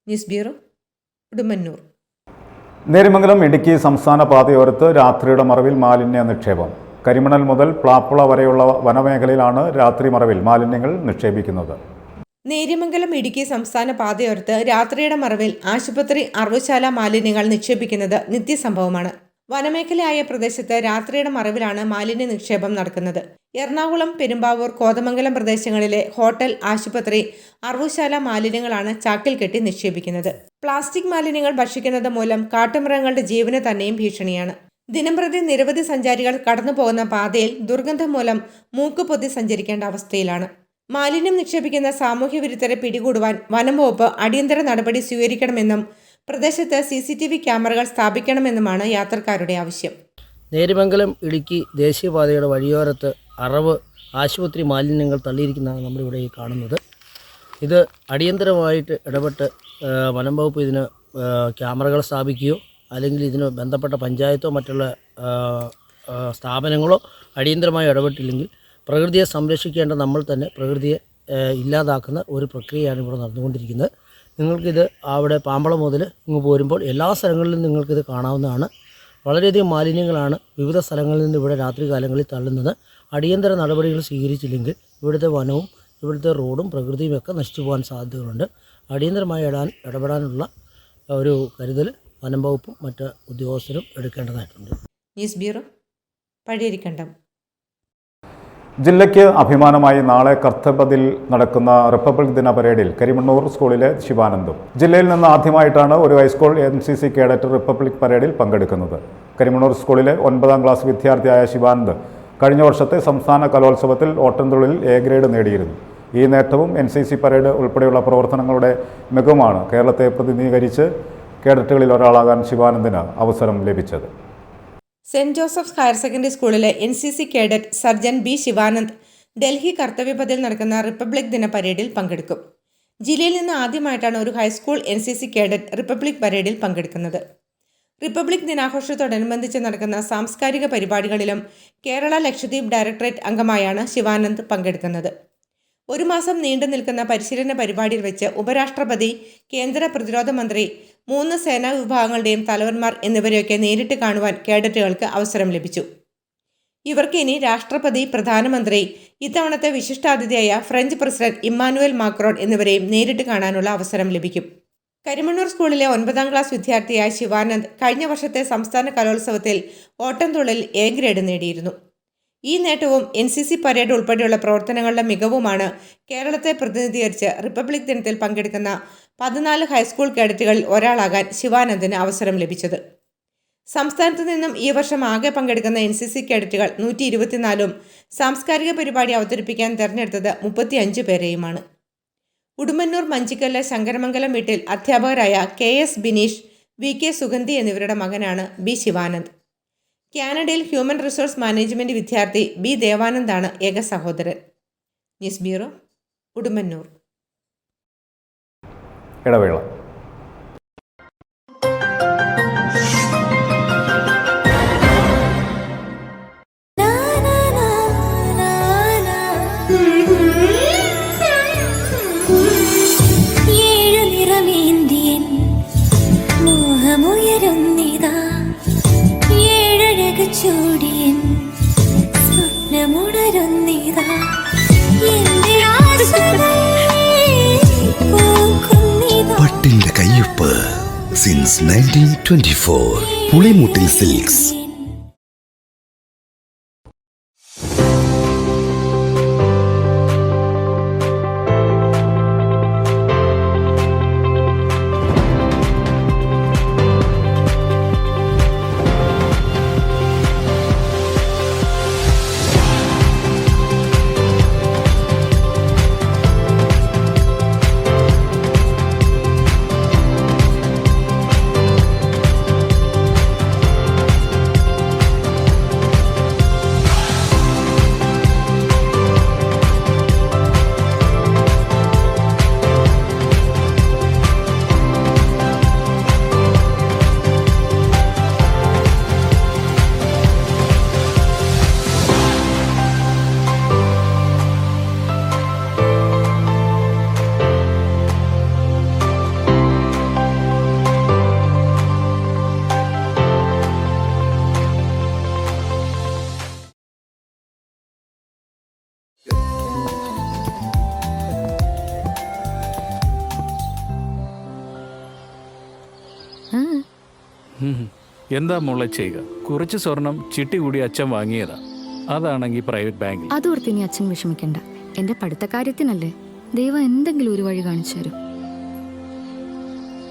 News bureau, Udumbannoor. നേരിമംഗലം ഇടുക്കി സംസ്ഥാന പാതയോരത്ത് രാത്രിയുടെ മറവിൽ മാലിന്യ നിക്ഷേപം. കരിമണൽ മുതൽ പ്ലാപ്പുള വരെയുള്ള വനമേഖലയിലാണ് രാത്രി മറവിൽ മാലിന്യങ്ങൾ നിക്ഷേപിക്കുന്നത്. നേര്യമംഗലം ഇടുക്കി സംസ്ഥാന പാതയോരത്ത് രാത്രിയുടെ മറവിൽ ആശുപത്രി, അറവുശാല മാലിന്യങ്ങൾ നിക്ഷേപിക്കുന്നത് നിത്യസംഭവമാണ്. വനമേഖലയായ പ്രദേശത്ത് രാത്രിയുടെ മറവിലാണ് മാലിന്യ നിക്ഷേപം നടക്കുന്നത്. എറണാകുളം, പെരുമ്പാവൂർ, കോതമംഗലം പ്രദേശങ്ങളിലെ ഹോട്ടൽ, ആശുപത്രി, അറവുശാല മാലിന്യങ്ങളാണ് ചാക്കിൽ കെട്ടി നിക്ഷേപിക്കുന്നത്. പ്ലാസ്റ്റിക് മാലിന്യങ്ങൾ ഭക്ഷിക്കുന്നത് മൂലം കാട്ടുമൃഗങ്ങളുടെ ജീവന് തന്നെയും ഭീഷണിയാണ്. ദിനംപ്രതി നിരവധി സഞ്ചാരികൾ കടന്നു പോകുന്ന പാതയിൽ ദുർഗന്ധം മൂലം മൂക്ക് പൊത്തി സഞ്ചരിക്കേണ്ട അവസ്ഥയിലാണ്. മാലിന്യം നിക്ഷേപിക്കുന്ന സാമൂഹ്യ വിരുദ്ധരെ പിടികൂടുവാൻ വനം വകുപ്പ് അടിയന്തര നടപടി സ്വീകരിക്കണമെന്നും പ്രദേശത്ത് CCTV ക്യാമറകൾ സ്ഥാപിക്കണമെന്നുമാണ് യാത്രക്കാരുടെ ആവശ്യം. നേരിമംഗലം ഇടുക്കി ദേശീയപാതയുടെ വഴിയോരത്ത് അറവ്, ആശുപത്രി മാലിന്യങ്ങൾ തള്ളിയിരിക്കുന്നതാണ് നമ്മളിവിടെ ഈ കാണുന്നത്. ഇത് അടിയന്തരമായിട്ട് ഇടപെട്ട് വനം വകുപ്പ് ഇതിന് ക്യാമറകൾ സ്ഥാപിക്കുകയോ അല്ലെങ്കിൽ ഇതിന് ബന്ധപ്പെട്ട പഞ്ചായത്തോ മറ്റുള്ള സ്ഥാപനങ്ങളോ അടിയന്തരമായി ഇടപെട്ടില്ലെങ്കിൽ പ്രകൃതിയെ സംരക്ഷിക്കേണ്ട നമ്മൾ തന്നെ പ്രകൃതിയെ ഇല്ലാതാക്കുന്ന ഒരു പ്രക്രിയയാണ് ഇവിടെ നടന്നുകൊണ്ടിരിക്കുന്നത്. നിങ്ങൾക്കിത് അവിടെ പാമ്പളം മുതൽ ഇങ്ങ് പോരുമ്പോൾ എല്ലാ സ്ഥലങ്ങളിലും നിങ്ങൾക്കിത് കാണാവുന്നതാണ്. വളരെയധികം മാലിന്യങ്ങളാണ് വിവിധ സ്ഥലങ്ങളിൽ നിന്ന് ഇവിടെ രാത്രി കാലങ്ങളിൽ തള്ളുന്നത്. അടിയന്തര നടപടികൾ സ്വീകരിച്ചില്ലെങ്കിൽ ഇവിടുത്തെ വനവും ഇവിടുത്തെ റോഡും പ്രകൃതിയും ഒക്കെ നശിച്ചു പോകാൻ സാധ്യതകളുണ്ട്. അടിയന്തരമായി ഇടപെടാനുള്ള ഒരു കരുതൽ വനം വകുപ്പും മറ്റ് ഉദ്യോഗസ്ഥരും എടുക്കേണ്ടതായിട്ടുണ്ട്. News bureau, Pazhayarikkandam. ജില്ലയ്ക്ക് അഭിമാനമായി നാളെ കർത്തവ്യത്തിൽ നടക്കുന്ന റിപ്പബ്ലിക് ദിന പരേഡിൽ കരിമണ്ണൂർ സ്കൂളിലെ ശിവാനന്ദും. ജില്ലയിൽ നിന്ന് ആദ്യമായിട്ടാണ് ഒരു ഹൈസ്കൂൾ NCC കേഡറ്റ് റിപ്പബ്ലിക് പരേഡിൽ പങ്കെടുക്കുന്നത്. കരിമണ്ണൂർ സ്കൂളിലെ 9ാം ക്ലാസ് വിദ്യാർത്ഥിയായ ശിവാനന്ദ് കഴിഞ്ഞ വർഷത്തെ സംസ്ഥാന കലോത്സവത്തിൽ ഓട്ടംതുള്ളിൽ A ഗ്രേഡ് നേടിയിരുന്നു. ഈ നേട്ടവും NCC പരേഡ് ഉൾപ്പെടെയുള്ള പ്രവർത്തനങ്ങളുടെ മികവുമാണ് കേരളത്തെ പ്രതിനിധീകരിച്ച് കേഡറ്റുകളിൽ ഒരാളാകാൻ ശിവാനന്ദിന് അവസരം ലഭിച്ചത്. സെന്റ് ജോസഫ്സ് ഹയർ സെക്കൻഡറി സ്കൂളിലെ NCC cadet sergeant B Sivanand Delhi കർത്തവ്യപഥിൽ നടക്കുന്ന റിപ്പബ്ലിക് ദിന പരേഡിൽ പങ്കെടുക്കും. ജില്ലയിൽ നിന്ന് ആദ്യമായിട്ടാണ് ഒരു ഹൈസ്കൂൾ NCC കേഡറ്റ് റിപ്പബ്ലിക് പരേഡിൽ പങ്കെടുക്കുന്നത്. റിപ്പബ്ലിക് ദിനാഘോഷത്തോടനുബന്ധിച്ച് നടക്കുന്ന സാംസ്കാരിക പരിപാടികളിലും കേരള ലക്ഷദ്വീപ് ഡയറക്ടറേറ്റ് അംഗമായാണ് ശിവാനന്ദ് പങ്കെടുക്കുന്നത്. ഒരു മാസം നീണ്ടു നിൽക്കുന്ന പരിശീലന പരിപാടിയിൽ വെച്ച് ഉപരാഷ്ട്രപതി, കേന്ദ്ര പ്രതിരോധ മന്ത്രി, 3 സേനാ വിഭാഗങ്ങളുടെയും തലവന്മാർ എന്നിവരെയൊക്കെ നേരിട്ട് കാണുവാൻ കേഡറ്റുകൾക്ക് അവസരം ലഭിച്ചു. ഇവർക്ക് ഇനി രാഷ്ട്രപതി, പ്രധാനമന്ത്രി, ഇത്തവണത്തെ വിശിഷ്ടാതിഥിയായ ഫ്രഞ്ച് പ്രസിഡന്റ് ഇമ്മാനുവൽ മാക്രോൺ എന്നിവരെയും നേരിട്ട് കാണാനുള്ള അവസരം ലഭിക്കും. കരിമണ്ണൂർ സ്കൂളിലെ 9ാം ക്ലാസ് വിദ്യാർത്ഥിയായ ശിവാനന്ദ് കഴിഞ്ഞ വർഷത്തെ സംസ്ഥാന കലോത്സവത്തിൽ ഓട്ടംതുള്ളിൽ A ഗ്രേഡ് നേടിയിരുന്നു. ഈ നേട്ടവും NCC പരേഡ് ഉൾപ്പെടെയുള്ള പ്രവർത്തനങ്ങളുടെ മികവുമാണ് കേരളത്തെ പ്രതിനിധീകരിച്ച് റിപ്പബ്ലിക് ദിനത്തിൽ പങ്കെടുക്കുന്ന 14 ഹൈസ്കൂൾ കേഡറ്റുകളിൽ ഒരാളാകാൻ ശിവാനന്ദിന് അവസരം ലഭിച്ചത്. സംസ്ഥാനത്തു നിന്നും ഈ വർഷം ആകെ പങ്കെടുക്കുന്ന NCC കേഡറ്റുകൾ 124ഉം സാംസ്കാരിക പരിപാടി അവതരിപ്പിക്കാൻ തിരഞ്ഞെടുത്തത് 35 പേരെയുമാണ്. ഉടുമ്പന്നൂർ മഞ്ചിക്കല്ല് ശങ്കരമംഗലം വീട്ടിൽ അധ്യാപകരായ KS ബിനീഷ്, VK സുഗന്ധി എന്നിവരുടെ മകനാണ് B ശിവാനന്ദ്. കാനഡയിൽ ഹ്യൂമൻ റിസോഴ്സ് മാനേജ്മെന്റ് വിദ്യാർത്ഥി B ദേവാനന്ദാണ് ഏക സഹോദരൻ. News bureau, Udumbannoor. ഇടവേള. സിൻസ് 1924. പുളിമൂട്ടിൽ സിൽക്സ്. എന്താ മോളെ ചെയ്യുക? കുറച്ച് സ്വർണം ചിട്ടി കൂടി അച്ഛൻ വാങ്ങിയതാ. അതാണെങ്കിൽ പ്രൈവറ്റ് ബാങ്കിൽ. അതോർത്ത് ഇനി അച്ഛൻ വിഷമിക്കണ്ട. എന്റെ പഠിത്ത കാര്യത്തിനല്ലേ, ദൈവം എന്തെങ്കിലും ഒരു വഴി കാണിച്ചു തരും.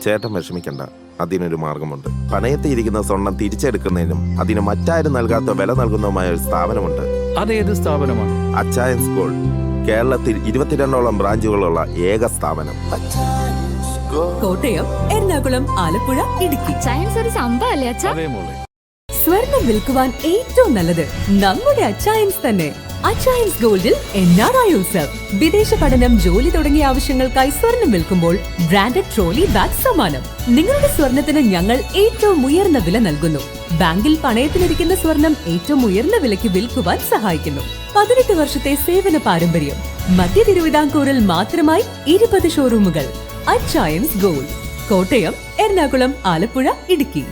ചേട്ടൻ വിഷമിക്കണ്ട, അതിനൊരു മാർഗമുണ്ട്. പണയത്തിയിരിക്കുന്ന സ്വർണം തിരിച്ചെടുക്കുന്നതിനും അതിന് മറ്റാരും നൽകാത്ത വില നൽകുന്നതുമായ ഒരു സ്ഥാപനമുണ്ട്. അതേത് സ്ഥാപനമാണ്? അച്ചായൻസ് ഗോൾഡ്. കേരളത്തിൽ 22ഓളം ബ്രാഞ്ചുകളുള്ള ഏക സ്ഥാപനം. കോട്ടയം, എറണാകുളം, ആലപ്പുഴ, ഇടുക്കി. സയൻസ് ഒരു സംഭവല്ലേ അച്ഛാ? അതേ മോളെ. സ്വർണം വിൽക്കുവാൻ ഏറ്റവും നല്ലത് നമ്മുടെ അച്ചായൻസ് തന്നെ. അച്ചായൻസ് ഗോൾഡിൽ NRI ഉത്സവ്. വിദേശ പഠനം, ജോലി തുടങ്ങിയ ആവശ്യങ്ങൾക്കായി സ്വർണം വിൽക്കുമ്പോൾ ബ്രാൻഡഡ് ട്രോളി ബാഗ് സമ്മാനം. നിങ്ങളുടെ സ്വർണത്തിന് ഞങ്ങൾ ഏറ്റവും ഉയർന്ന വില നൽകുന്നു. ബാങ്കിൽ പണയത്തിലിരിക്കുന്ന സ്വർണം ഏറ്റവും ഉയർന്ന വിലയ്ക്ക് വിൽക്കുവാൻ സഹായിക്കുന്നു. 18 വർഷത്തെ സേവന പാരമ്പര്യം. മധ്യ തിരുവിതാംകൂറിൽ മാത്രമായി 20 ഷോറൂമുകൾ. അച്ചായൻസ് ഗോൾഡ്. കോട്ടയം, എറണാകുളം, ആലപ്പുഴ, ഇടുക്കി.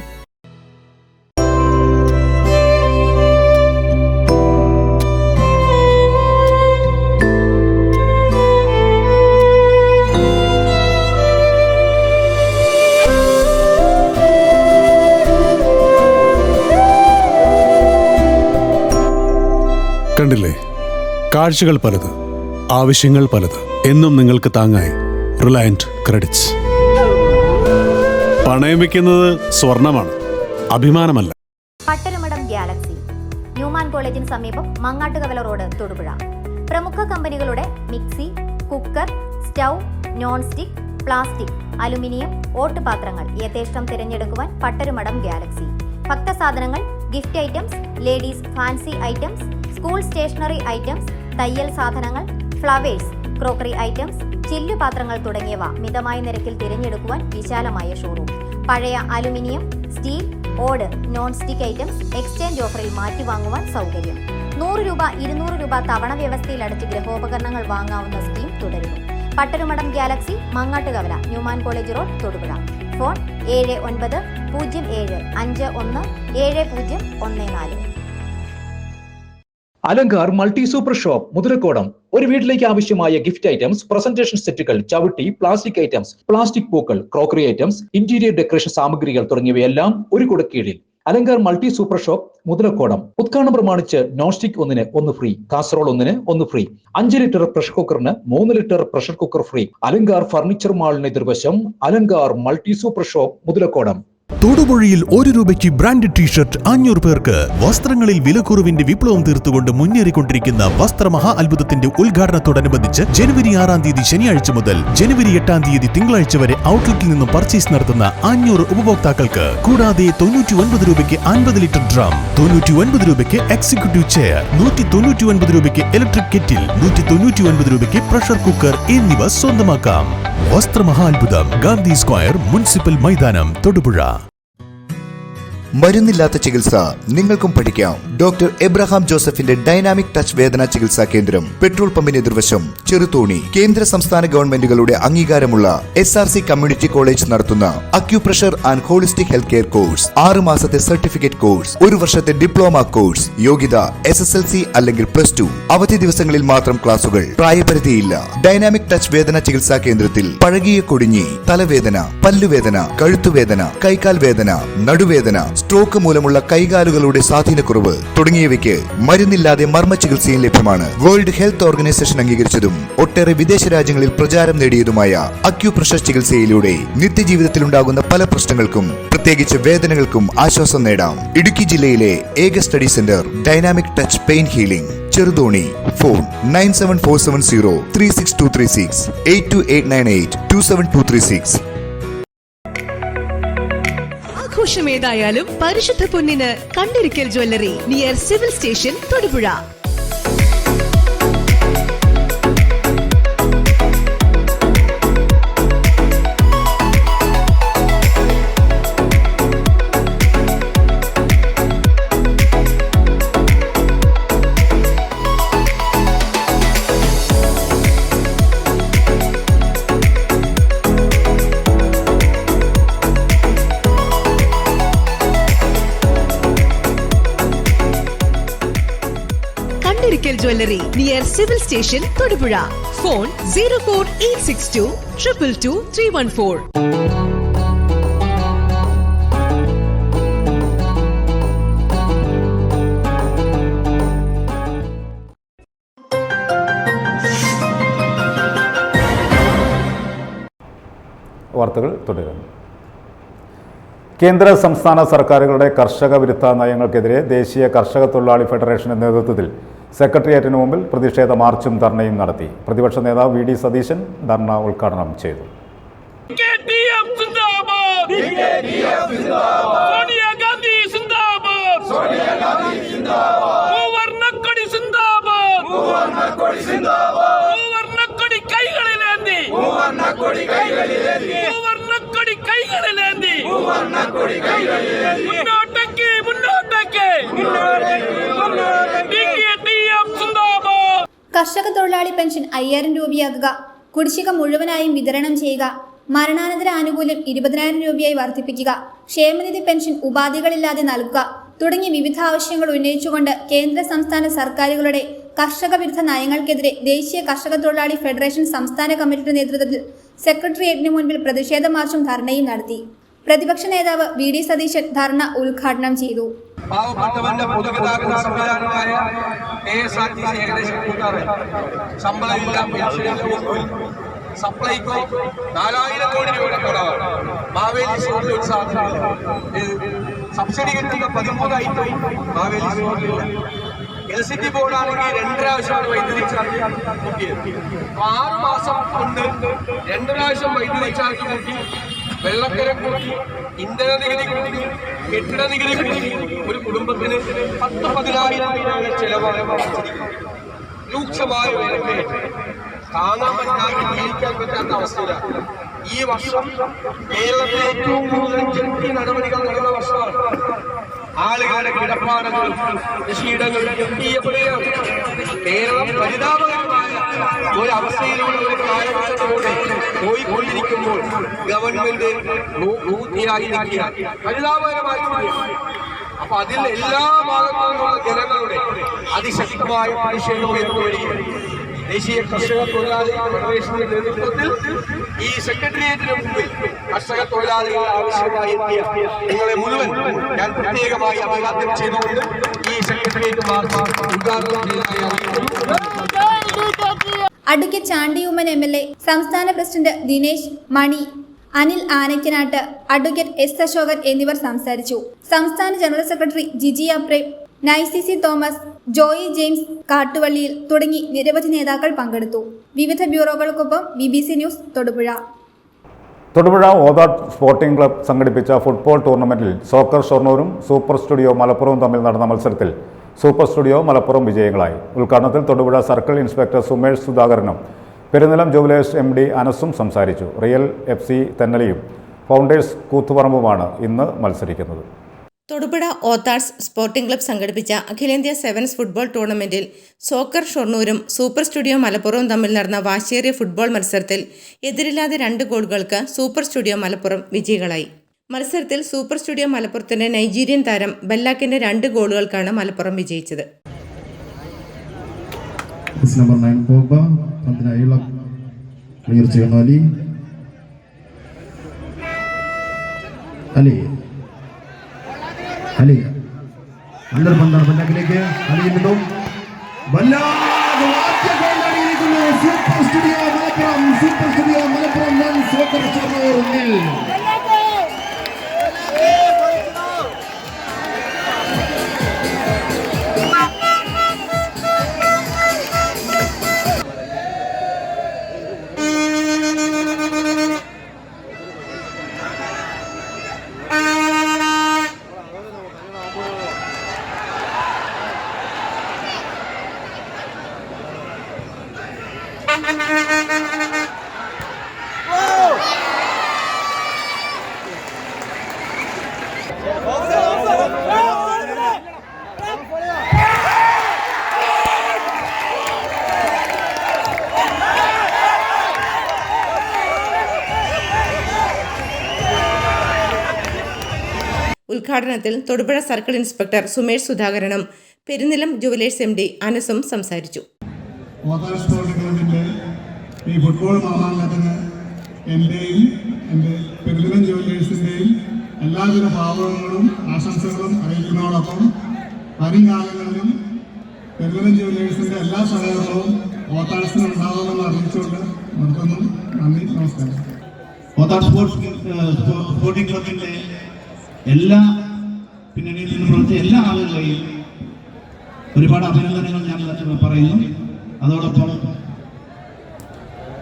കണ്ടില്ലേ, കാഴ്ചകൾ പലത്, ആവശ്യങ്ങൾ പലത്. എന്നും നിങ്ങൾക്ക് താങ്ങായി റിലയൻറ്റ് ക്രെഡിറ്റ്സ്. പണയം വെക്കുന്നത് സ്വർണമാണ്, അഭിമാനമല്ല. പട്ടരുമടം ഗാലക്സി, ന്യൂമാൻ കോളേജിന് സമീപം മങ്ങാട്ടുകവല റോഡ്, തൊടുപുഴ. പ്രമുഖ കമ്പനികളുടെ mixie, cooker, stove, non stick, plastic, aluminium, ഓട്ടുപാത്രങ്ങൾ യഥേഷ്ടം തിരഞ്ഞെടുക്കുവാൻ പട്ടരുമടം ഗാലക്സി. ഭക്തസാധനങ്ങൾ, gift items, ladies fancy items, school stationery items, തയ്യൽ സാധനങ്ങൾ, ഫ്ലവേഴ്സ്, ക്രോക്കറി ഐറ്റംസ്, ചില്ലുപാത്രങ്ങൾ തുടങ്ങിയവ മിതമായ നിരക്കിൽ തിരഞ്ഞെടുക്കുവാൻ വിശാലമായ ഷോറൂം. പഴയ അലുമിനിയം, സ്റ്റീൽ, ഓട്, നോൺ സ്റ്റിക് ഐറ്റംസ് എക്സ്ചേഞ്ച് ഓഫറിൽ മാറ്റി വാങ്ങുവാൻ സൗകര്യം. 100 രൂപ, 200 രൂപ തവണ വ്യവസ്ഥയിൽ അടച്ച് ഗൃഹോപകരണങ്ങൾ വാങ്ങാവുന്ന സ്കീം തുടരുന്നു. Pattarumadam Galaxy, Mangattukavala, Newman college road, Thodupuzha. Phone 7907077014. Alankar multi super shop, Muthirakodam. ഒരു വീട്ടിലേക്ക് ആവശ്യമായ ഗിഫ്റ്റ് ഐറ്റംസ്, പ്രസന്റേഷൻ സെറ്റുകൾ, ചവിട്ടി, പ്ലാസ്റ്റിക് ഐറ്റംസ്, പ്ലാസ്റ്റിക് പൂക്കൾ, ക്രോക്കറി ഐറ്റംസ്, ഇന്റീരിയർ ഡെക്കറേഷൻ സാമഗ്രികൾ തുടങ്ങിയവയെല്ലാം ഒരു കുടക്കീഴിൽ. Alankar multi super shop, Muthirakodam. ഉദ്ഘാടനം പ്രമാണിച്ച് non stick 1 1 free, casserole 1 1 free, 5 litre pressure കുക്കറിന് 3 litre pressure cooker free. Alankar furniture മാളിന് എതിർവശം Alankar multi super shop, Muthirakodam. തൊടുപുഴയിൽ 1 രൂപയ്ക്ക് ബ്രാൻഡഡ് ടീഷർട്ട് 500 പേർക്ക്. വസ്ത്രങ്ങളിൽ വിലക്കുറവിന്റെ വിപ്ലവം തീർത്തുകൊണ്ട് മുന്നേറിക്കൊണ്ടിരിക്കുന്ന വസ്ത്രമഹാ അത്ഭുതത്തിന്റെ ഉദ്ഘാടനത്തോടനുബന്ധിച്ച് ജനുവരി 6 തീയതി ശനിയാഴ്ച മുതൽ ജനുവരി 8 തീയതി തിങ്കളാഴ്ച വരെ ഔട്ട്ലെറ്റിൽ നിന്നും പർച്ചേസ് നടത്തുന്ന 500 ഉപഭോക്താക്കൾക്ക് കൂടാതെ 99 രൂപയ്ക്ക് 50 ലിറ്റർ ഡ്രം, 99 രൂപയ്ക്ക് എക്സിക്യൂട്ടീവ് ചെയർ, 199 രൂപയ്ക്ക് ഇലക്ട്രിക് കെറ്റിൽ, 199 രൂപയ്ക്ക് പ്രഷർ കുക്കർ എന്നിവ സ്വന്തമാക്കാം. വസ്ത്രമഹാ അത്ഭുതം, ഗാന്ധി സ്ക്വയർ, മുനിസിപ്പൽ മൈതാനം, തൊടുപുഴ. മരുന്നില്ലാത്ത ചികിത്സ നിങ്ങൾക്കും പഠിക്കാം. ഡോക്ടർ എബ്രഹാം ജോസഫിന്റെ ഡൈനാമിക് ടച്ച് വേദന ചികിത്സാ കേന്ദ്രം, പെട്രോൾ പമ്പിന് എതിർവശം, ചെറുതോണി. കേന്ദ്ര സംസ്ഥാന ഗവൺമെന്റുകളുടെ അംഗീകാരമുള്ള SRC കമ്മ്യൂണിറ്റി കോളേജ് നടത്തുന്ന acupressure and holistic health care course, 6 മാസത്തെ സർട്ടിഫിക്കറ്റ് കോഴ്സ്, 1 വർഷത്തെ ഡിപ്ലോമ കോഴ്സ്, യോഗ്യത SSLC അല്ലെങ്കിൽ +2. അവധി ദിവസങ്ങളിൽ മാത്രം ക്ലാസുകൾ. പ്രായപരിധിയില്ല. ഡൈനാമിക് ടച്ച് വേദന ചികിത്സാ കേന്ദ്രത്തിൽ പഴകിയ കൊടിഞ്ഞി, തലവേദന, പല്ലുവേദന, കഴുത്തുവേദന, കൈകാൽ വേദന, നടുവേദന, സ്ട്രോക്ക് മൂലമുള്ള കൈകാലുകളുടെ സ്വാധീനക്കുറവ് തുടങ്ങിയവയ്ക്ക് മരുന്നില്ലാതെ മർമ്മ ചികിത്സയും ലഭ്യമാണ്. വേൾഡ് ഹെൽത്ത് ഓർഗനൈസേഷൻ അംഗീകരിച്ചതും ഒട്ടേറെ വിദേശ രാജ്യങ്ങളിൽ പ്രചാരം നേടിയതുമായ അക്യുപ്രഷർ ചികിത്സയിലൂടെ നിത്യജീവിതത്തിലുണ്ടാകുന്ന പല പ്രശ്നങ്ങൾക്കും പ്രത്യേകിച്ച് വേദനകൾക്കും ആശ്വാസം നേടാം. ഇടുക്കി ജില്ലയിലെ ഏക study centre dynamic touch pain healing, Cheruthoni. Phone 9740362336, 8289827236. ആഘോഷമേതായാലും പരിശുദ്ധ പൊന്നിന് Kandirickal jewellery, near civil station, Thodupuzha. Kandirickal jewellery, near civil station, Thodupuzha. Phone 04862 222 314. വാർത്തകൾ തുടരുന്നു. കേന്ദ്ര സംസ്ഥാന സർക്കാരുകളുടെ കർഷക വിരുദ്ധ നയങ്ങൾക്കെതിരെ ദേശീയ കർഷക തൊഴിലാളി ഫെഡറേഷന്റെ നേതൃത്വത്തിൽ സെക്രട്ടേറിയറ്റിന് മുമ്പിൽ പ്രതിഷേധ മാർച്ചും ധർണയും നടത്തി. പ്രതിപക്ഷ നേതാവ് VD സതീശൻ ധർണ ഉദ്ഘാടനം ചെയ്തു. കർഷക തൊഴിലാളി പെൻഷൻ 5000 രൂപയാക്കുക, കുടിശ്ശിക മുഴുവനായും വിതരണം ചെയ്യുക, മരണാനന്തര ആനുകൂല്യം 20,000 രൂപയായി വർദ്ധിപ്പിക്കുക, ക്ഷേമനിധി പെൻഷൻ ഉപാധികളില്ലാതെ നൽകുക തുടങ്ങിയ വിവിധ ആവശ്യങ്ങൾ ഉന്നയിച്ചുകൊണ്ട് കേന്ദ്ര സംസ്ഥാന സർക്കാരുകളുടെ കർഷക വിരുദ്ധ നയങ്ങൾക്കെതിരെ ദേശീയ കർഷക തൊഴിലാളി ഫെഡറേഷൻ സംസ്ഥാന കമ്മിറ്റിയുടെ നേതൃത്വത്തിൽ സെക്രട്ടേറിയറ്റിന് മുൻപിൽ പ്രതിഷേധ മാർച്ചും ധർണയും നടത്തി. പ്രതിപക്ഷ നേതാവ് VD സതീശൻ ധർണ ഉദ്ഘാടനം ചെയ്തു. പാവപ്പെട്ടവന്റെ പൊതുഗതാഗത സംവിധാനമായ KSRTC ഏകദേശം ശമ്പളമില്ല, സപ്ലൈകോ 4000 കോടി രൂപയുടെ കടമാണ്. മാവേലി സ്റ്റോറിൽ ഒരു സാധനം സബ്സിഡി കിട്ടുന്ന 13 ഐറ്റം മാവേലി സ്റ്റോറിലില്ല. LCT ബോർഡാണെങ്കിൽ 2 പ്രാവശ്യമാണ് വൈദ്യുതി ചാർജ് കൂട്ടിയത്. 6 മാസം കൊണ്ട് 2 പ്രാവശ്യം വൈദ്യുതി ചാർജ് കൂട്ടി, വെള്ളക്കരം കൂട്ടി, ഇന്ധന നികുതി കൂട്ടി, കെട്ടിട നികുതി കൂട്ടി. ഒരു കുടുംബത്തിന് 10-14,000 രൂപയുടെ ചെലവാണ് വർദ്ധിച്ചിരിക്കുന്നത്. രൂക്ഷമായ വിലക്കയറ്റം താങ്ങാൻ പറ്റാത്ത, ജീവിക്കാൻ പറ്റാത്ത അവസ്ഥയിലാണ്. ഈ വർഷം കേരളത്തിലെ ഏറ്റവും കൂടുതൽ ജപ്തി നടപടികൾ നടന്ന വർഷമാണ്. ആളുകളുടെ കിടപ്പാടങ്ങളും കൃഷിയിടങ്ങളും ജപ്തി ചെയ്യപ്പെടുകയാണ്. കേരളം പരിതാപകരമായ ഒരു അവസ്ഥയിലൂടെ, ഒരു കാലഘട്ടത്തിലൂടെ പോയിക്കൊണ്ടിരിക്കുമ്പോൾ ഗവൺമെന്റ് നൂത്തിയായി നിൽക്കുക പരിതാപകരമായി. അപ്പൊ അതിൽ എല്ലാ ഭാഗത്തുനിന്നുള്ള ജനങ്ങളുടെ അതിശക്തമായ പ്രതിഷേധം ഉയർന്നു വരികയാണ്. ദേശീയ കർഷക തൊഴിലാളി ഫെഡറേഷന്റെ നേതൃത്വത്തിൽ ഈ സെക്രട്ടേറിയറ്റിന് മുമ്പിൽ കർഷക തൊഴിലാളികൾ ആവശ്യമായി എത്തിയ നിങ്ങളെ മുഴുവൻ ഞാൻ പ്രത്യേകമായി അഭിവാദ്യം ചെയ്തുകൊണ്ട് ഈ സെക്രട്ടേറിയറ്റ് മാർച്ച് ഉദ്ഘാടനം ചെയ്യുകയാണ്. അഡ്വക്കേറ്റ് ചാണ്ടി ഉമ്മൻ MLA, സംസ്ഥാന president Dinesh Mani, Anil Anakkanattu, advocate S Ashokan എന്നിവർ സംസാരിച്ചു. സംസ്ഥാന ജനറൽ സെക്രട്ടറി ജിജി അപ്രേ, നൈസിC തോമസ്, ജോയി ജെയിംസ് കാട്ടുവള്ളിയിൽ തുടങ്ങി നിരവധി നേതാക്കൾ പങ്കെടുത്തു. വിവിധ ബ്യൂറോകൾക്കൊപ്പം BBC ന്യൂസ് തൊടുപുഴ. തൊടുപുഴ ഓദാട്ട് സ്പോർട്ടിംഗ് ക്ലബ് സംഘടിപ്പിച്ച ഫുട്ബോൾ ടൂർണമെന്റിൽ സോക്കർ ഷൊർണൂരും സൂപ്പർ സ്റ്റുഡിയോ മലപ്പുറവും തമ്മിൽ നടന്ന മത്സരത്തിൽ സൂപ്പർ സ്റ്റുഡിയോ മലപ്പുറം വിജയികളായി. ഉദ്ഘാടനത്തിൽ തൊടുപുഴ സർക്കിൾ ഇൻസ്പെക്ടർ സുമേഷ് സുധാകരനും പെരുനിലം ജുവലേഴ്സ് MD അനസും സംസാരിച്ചു. റിയൽ FC തെന്നലിയും ഫൗണ്ടേഴ്സ് കൂത്തുപറമ്പുമാണ് ഇന്ന് മത്സരിക്കുന്നത്. തൊടുപുഴ ഓത്താഡ്സ് സ്പോർട്ടിംഗ് ക്ലബ്ബ് സംഘടിപ്പിച്ച അഖിലേന്ത്യാ സെവൻസ് ഫുട്ബോൾ ടൂർണമെന്റിൽ സോക്കർ ഷൊർണൂരും സൂപ്പർ സ്റ്റുഡിയോ മലപ്പുറവും തമ്മിൽ നടന്ന വാശിയേറിയ ഫുട്ബോൾ മത്സരത്തിൽ എതിരില്ലാതെ 2 ഗോളുകൾക്ക് സൂപ്പർ സ്റ്റുഡിയോ മലപ്പുറം വിജയികളായി. മത്സരത്തിൽ സൂപ്പർ സ്റ്റുഡിയോ മലപ്പുറത്തിന്റെ നൈജീരിയൻ താരം ബെല്ലാക്കിന്റെ 2 ഗോളുകൾക്കാണ് മലപ്പുറം വിജയിച്ചത്. അലി അണ്ടർ പന്താണ് ബല്ലാക്കിലേക്ക്. അലിയിൽ നിന്നും super studio Malappuram 1 soccer Shoranur 0. ഉദ്ഘാടനത്തിൽ തൊടുപുഴ സർക്കിൾ ഇൻസ്പെക്ടർ സുമേഷ് സുധാകരനും പെരുന്നിലം ജുവലേഴ്സ് MD അനസും സംസാരിച്ചു. ഈ ഫുട്ബോൾ മാമാങ്കത്തിന് എൻ്റെയും എൻ്റെ പെരുന്നിലം ജുവലേഴ്സിൻ്റെയും എല്ലാവിധ ഭാവങ്ങളും ആശംസകളും അറിയിക്കുന്നതോടൊപ്പം വരും കാലങ്ങളിലും പെരുന്നിലം ജുവലേഴ്സിൻ്റെ എല്ലാ സഹകരണവും ഓത്താഡ്സിന് ഉണ്ടാകുമെന്ന് അറിയിച്ചുകൊണ്ട് നിർത്തുന്നു. നന്ദി, നമസ്കാരം. ഓത്താഡ് സ്പോർട്ടിംഗ് ക്ലബിൻ്റെ എല്ലാ പിന്നണിയിൽ നിന്ന് പ്രവർത്തിച്ച എല്ലാ ആളുകളെയും ഒരുപാട് അഭിനന്ദനങ്ങൾ ഞാൻ പറയുന്നു. അതോടൊപ്പം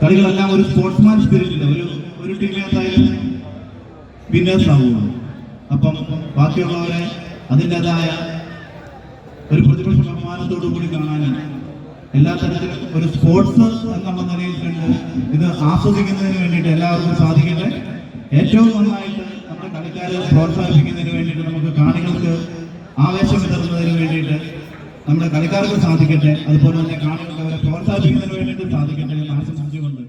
കളികളെല്ലാം ഒരു സ്പോർട്സ്മാൻ സ്പിരിറ്റിൽ ഒരു ടീമിനെത്തായാലും വിന്നേഴ്സ് ആവുകയുള്ളൂ. അപ്പം ബാക്കിയുള്ളവരെ അതിൻ്റെതായ ഒരു പ്രതിപക്ഷ ബഹുമാനത്തോടു കൂടി കാണാനും എല്ലാ തരത്തിലും ഒരു സ്പോർട്സ് എന്നുള്ള നിലയിൽ കണ്ട് ഇത് ആസ്വദിക്കുന്നതിന് വേണ്ടിയിട്ട് എല്ലാവർക്കും സാധിക്കട്ടെ. ഏറ്റവും നന്നായിട്ട് നമ്മുടെ കളിക്കാരെ പ്രോത്സാഹിപ്പിക്കുന്നതിന് വേണ്ടിയിട്ട് നമുക്ക് കാണികൾക്ക് ആവേശം വിതറുന്നതിന് വേണ്ടിയിട്ട് നമ്മുടെ കളിക്കാർക്ക് സാധിക്കട്ടെ. അതുപോലെ തന്നെ കാണികൾക്ക് അവരെ പ്രോത്സാഹിപ്പിക്കുന്നതിന് വേണ്ടിയിട്ട് സാധിക്കട്ടെ എന്ന് ആശംസിച്ചുകൊണ്ട്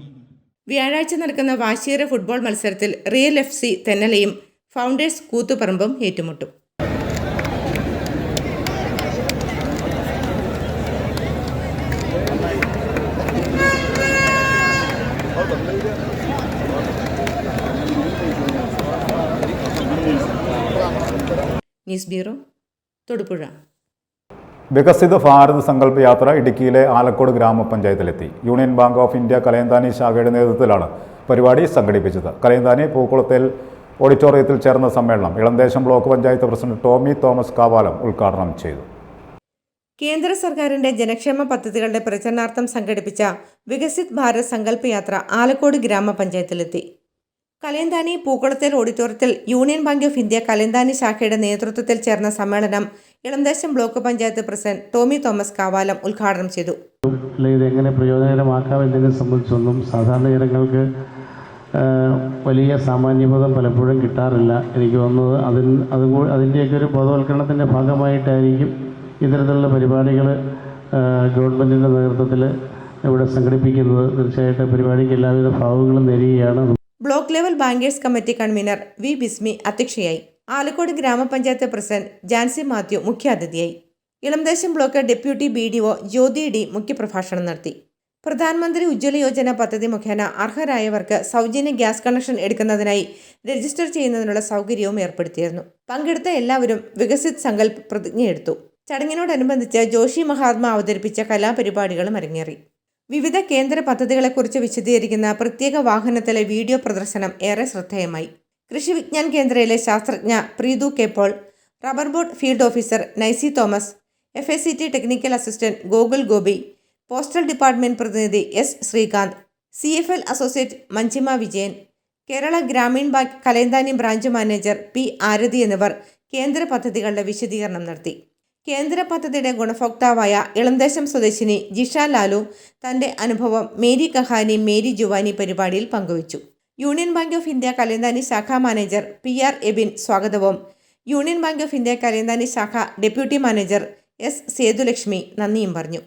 വ്യാഴാഴ്ച നടക്കുന്ന വാശിയേറിയ ഫുട്ബോൾ മത്സരത്തിൽ റിയൽ FC തെന്നലയും ഫൗണ്ടേഴ്സ് കൂത്തുപറമ്പും ഏറ്റുമുട്ടും. News bureau, Thodupuzha. വികസിത ഭാരത് സങ്കല്പ് യാത്ര ഇടുക്കിയിലെ ആലക്കോട് ഗ്രാമപഞ്ചായത്തിലെത്തി. Union bank of India Kalayanthani ശാഖയുടെ നേതൃത്വത്തിലാണ് പരിപാടി സംഘടിപ്പിച്ചത്. കലയന്താനി പൂക്കുളത്തിൽ ഓഡിറ്റോറിയത്തിൽ ചേർന്ന സമ്മേളനം Elamdesam block panchayat president Tomy Thomas Kavalam ഉദ്ഘാടനം ചെയ്തു. കേന്ദ്ര സർക്കാരിന്റെ ജനക്ഷേമ പദ്ധതികളുടെ പ്രചരണാർത്ഥം സംഘടിപ്പിച്ച വികസിത് ഭാരത് സങ്കല്പ് യാത്ര ആലക്കോട് ഗ്രാമപഞ്ചായത്തിലെത്തി. കലയന്താനി പൂക്കുളത്തിൽ ഓഡിറ്റോറിയത്തിൽ Union bank of India Kalayanthani ശാഖയുടെ നേതൃത്വത്തിൽ ചേർന്ന സമ്മേളനം Elamdesam block panchayat president Tomy Thomas Kavalam ഉദ്ഘാടനം ചെയ്തു. ഇത് എങ്ങനെ പ്രയോജനകരമാക്കാം എന്നതിനെ സംബന്ധിച്ചൊന്നും സാധാരണ ജനങ്ങൾക്ക് വലിയ സാമാന്യബോധം പലപ്പോഴും കിട്ടാറില്ല. എനിക്ക് തോന്നുന്നത് അതിൻ്റെയൊക്കെ ഒരു ബോധവൽക്കരണത്തിൻ്റെ ഭാഗമായിട്ടായിരിക്കും ഇത്തരത്തിലുള്ള പരിപാടികൾ ഗവൺമെൻറ്റിൻ്റെ നേതൃത്വത്തിൽ ഇവിടെ സംഘടിപ്പിക്കുന്നത്. തീർച്ചയായിട്ടും പരിപാടിക്ക് എല്ലാവിധ ഭാവങ്ങളും നേരുകയാണ്. Block level bankers committee convener V Bismi അധ്യക്ഷയായി. ആലക്കോട് ഗ്രാമപഞ്ചായത്ത് പ്രസിഡന്റ് ജാൻസി മാത്യു മുഖ്യാതിഥിയായി. Elamdesam block deputy BDO Jyothi D മുഖ്യപ്രഭാഷണം നടത്തി. പ്രധാനമന്ത്രി ഉജ്ജ്വല യോജന പദ്ധതി മുഖേന അർഹരായവർക്ക് സൗജന്യ ഗ്യാസ് കണക്ഷൻ എടുക്കുന്നതിനായി രജിസ്റ്റർ ചെയ്യുന്നതിനുള്ള സൗകര്യവും ഏർപ്പെടുത്തിയിരുന്നു. പങ്കെടുത്ത എല്ലാവരും വികസിത് സങ്കല്പ് പ്രതിജ്ഞയെടുത്തു. ചടങ്ങിനോടനുബന്ധിച്ച് ജോഷി മഹാത്മ അവതരിപ്പിച്ച കലാപരിപാടികളും അരങ്ങേറി. വിവിധ കേന്ദ്ര പദ്ധതികളെക്കുറിച്ച് വിശദീകരിക്കുന്ന പ്രത്യേക വാഹനത്തിലെ വീഡിയോ പ്രദർശനം ഏറെ ശ്രദ്ധേയമായി. കൃഷി വിജ്ഞാൻ കേന്ദ്രയിലെ ശാസ്ത്രജ്ഞ Preethu K. Paul, rubber board field officer Naisy Thomas, FACT technical assistant Gokul Gopi, postal department പ്രതിനിധി S. Sreekanth, CFL associate Manjima Vijayan, Kerala Gramin bank Kalayanthani branch manager P. Arathi എന്നിവർ കേന്ദ്ര പദ്ധതികളുടെ വിശദീകരണം നടത്തി. കേന്ദ്ര പദ്ധതിയുടെ ഗുണഭോക്താവായ ഇളംദേശം സ്വദേശിനി ജിഷ ലാലു തന്റെ അനുഭവം മേരി കഹാനി മേരി ജുവാനി പരിപാടിയിൽ പങ്കുവച്ചു. Union bank of India Kalayanthani ശാഖാ മാനേജർ PR എബിൻ സ്വാഗതവും union bank of India Karayanthani ശാഖ ഡെപ്യൂട്ടി മാനേജർ എസ് സേതുലക്ഷ്മി നന്ദിയും പറഞ്ഞു.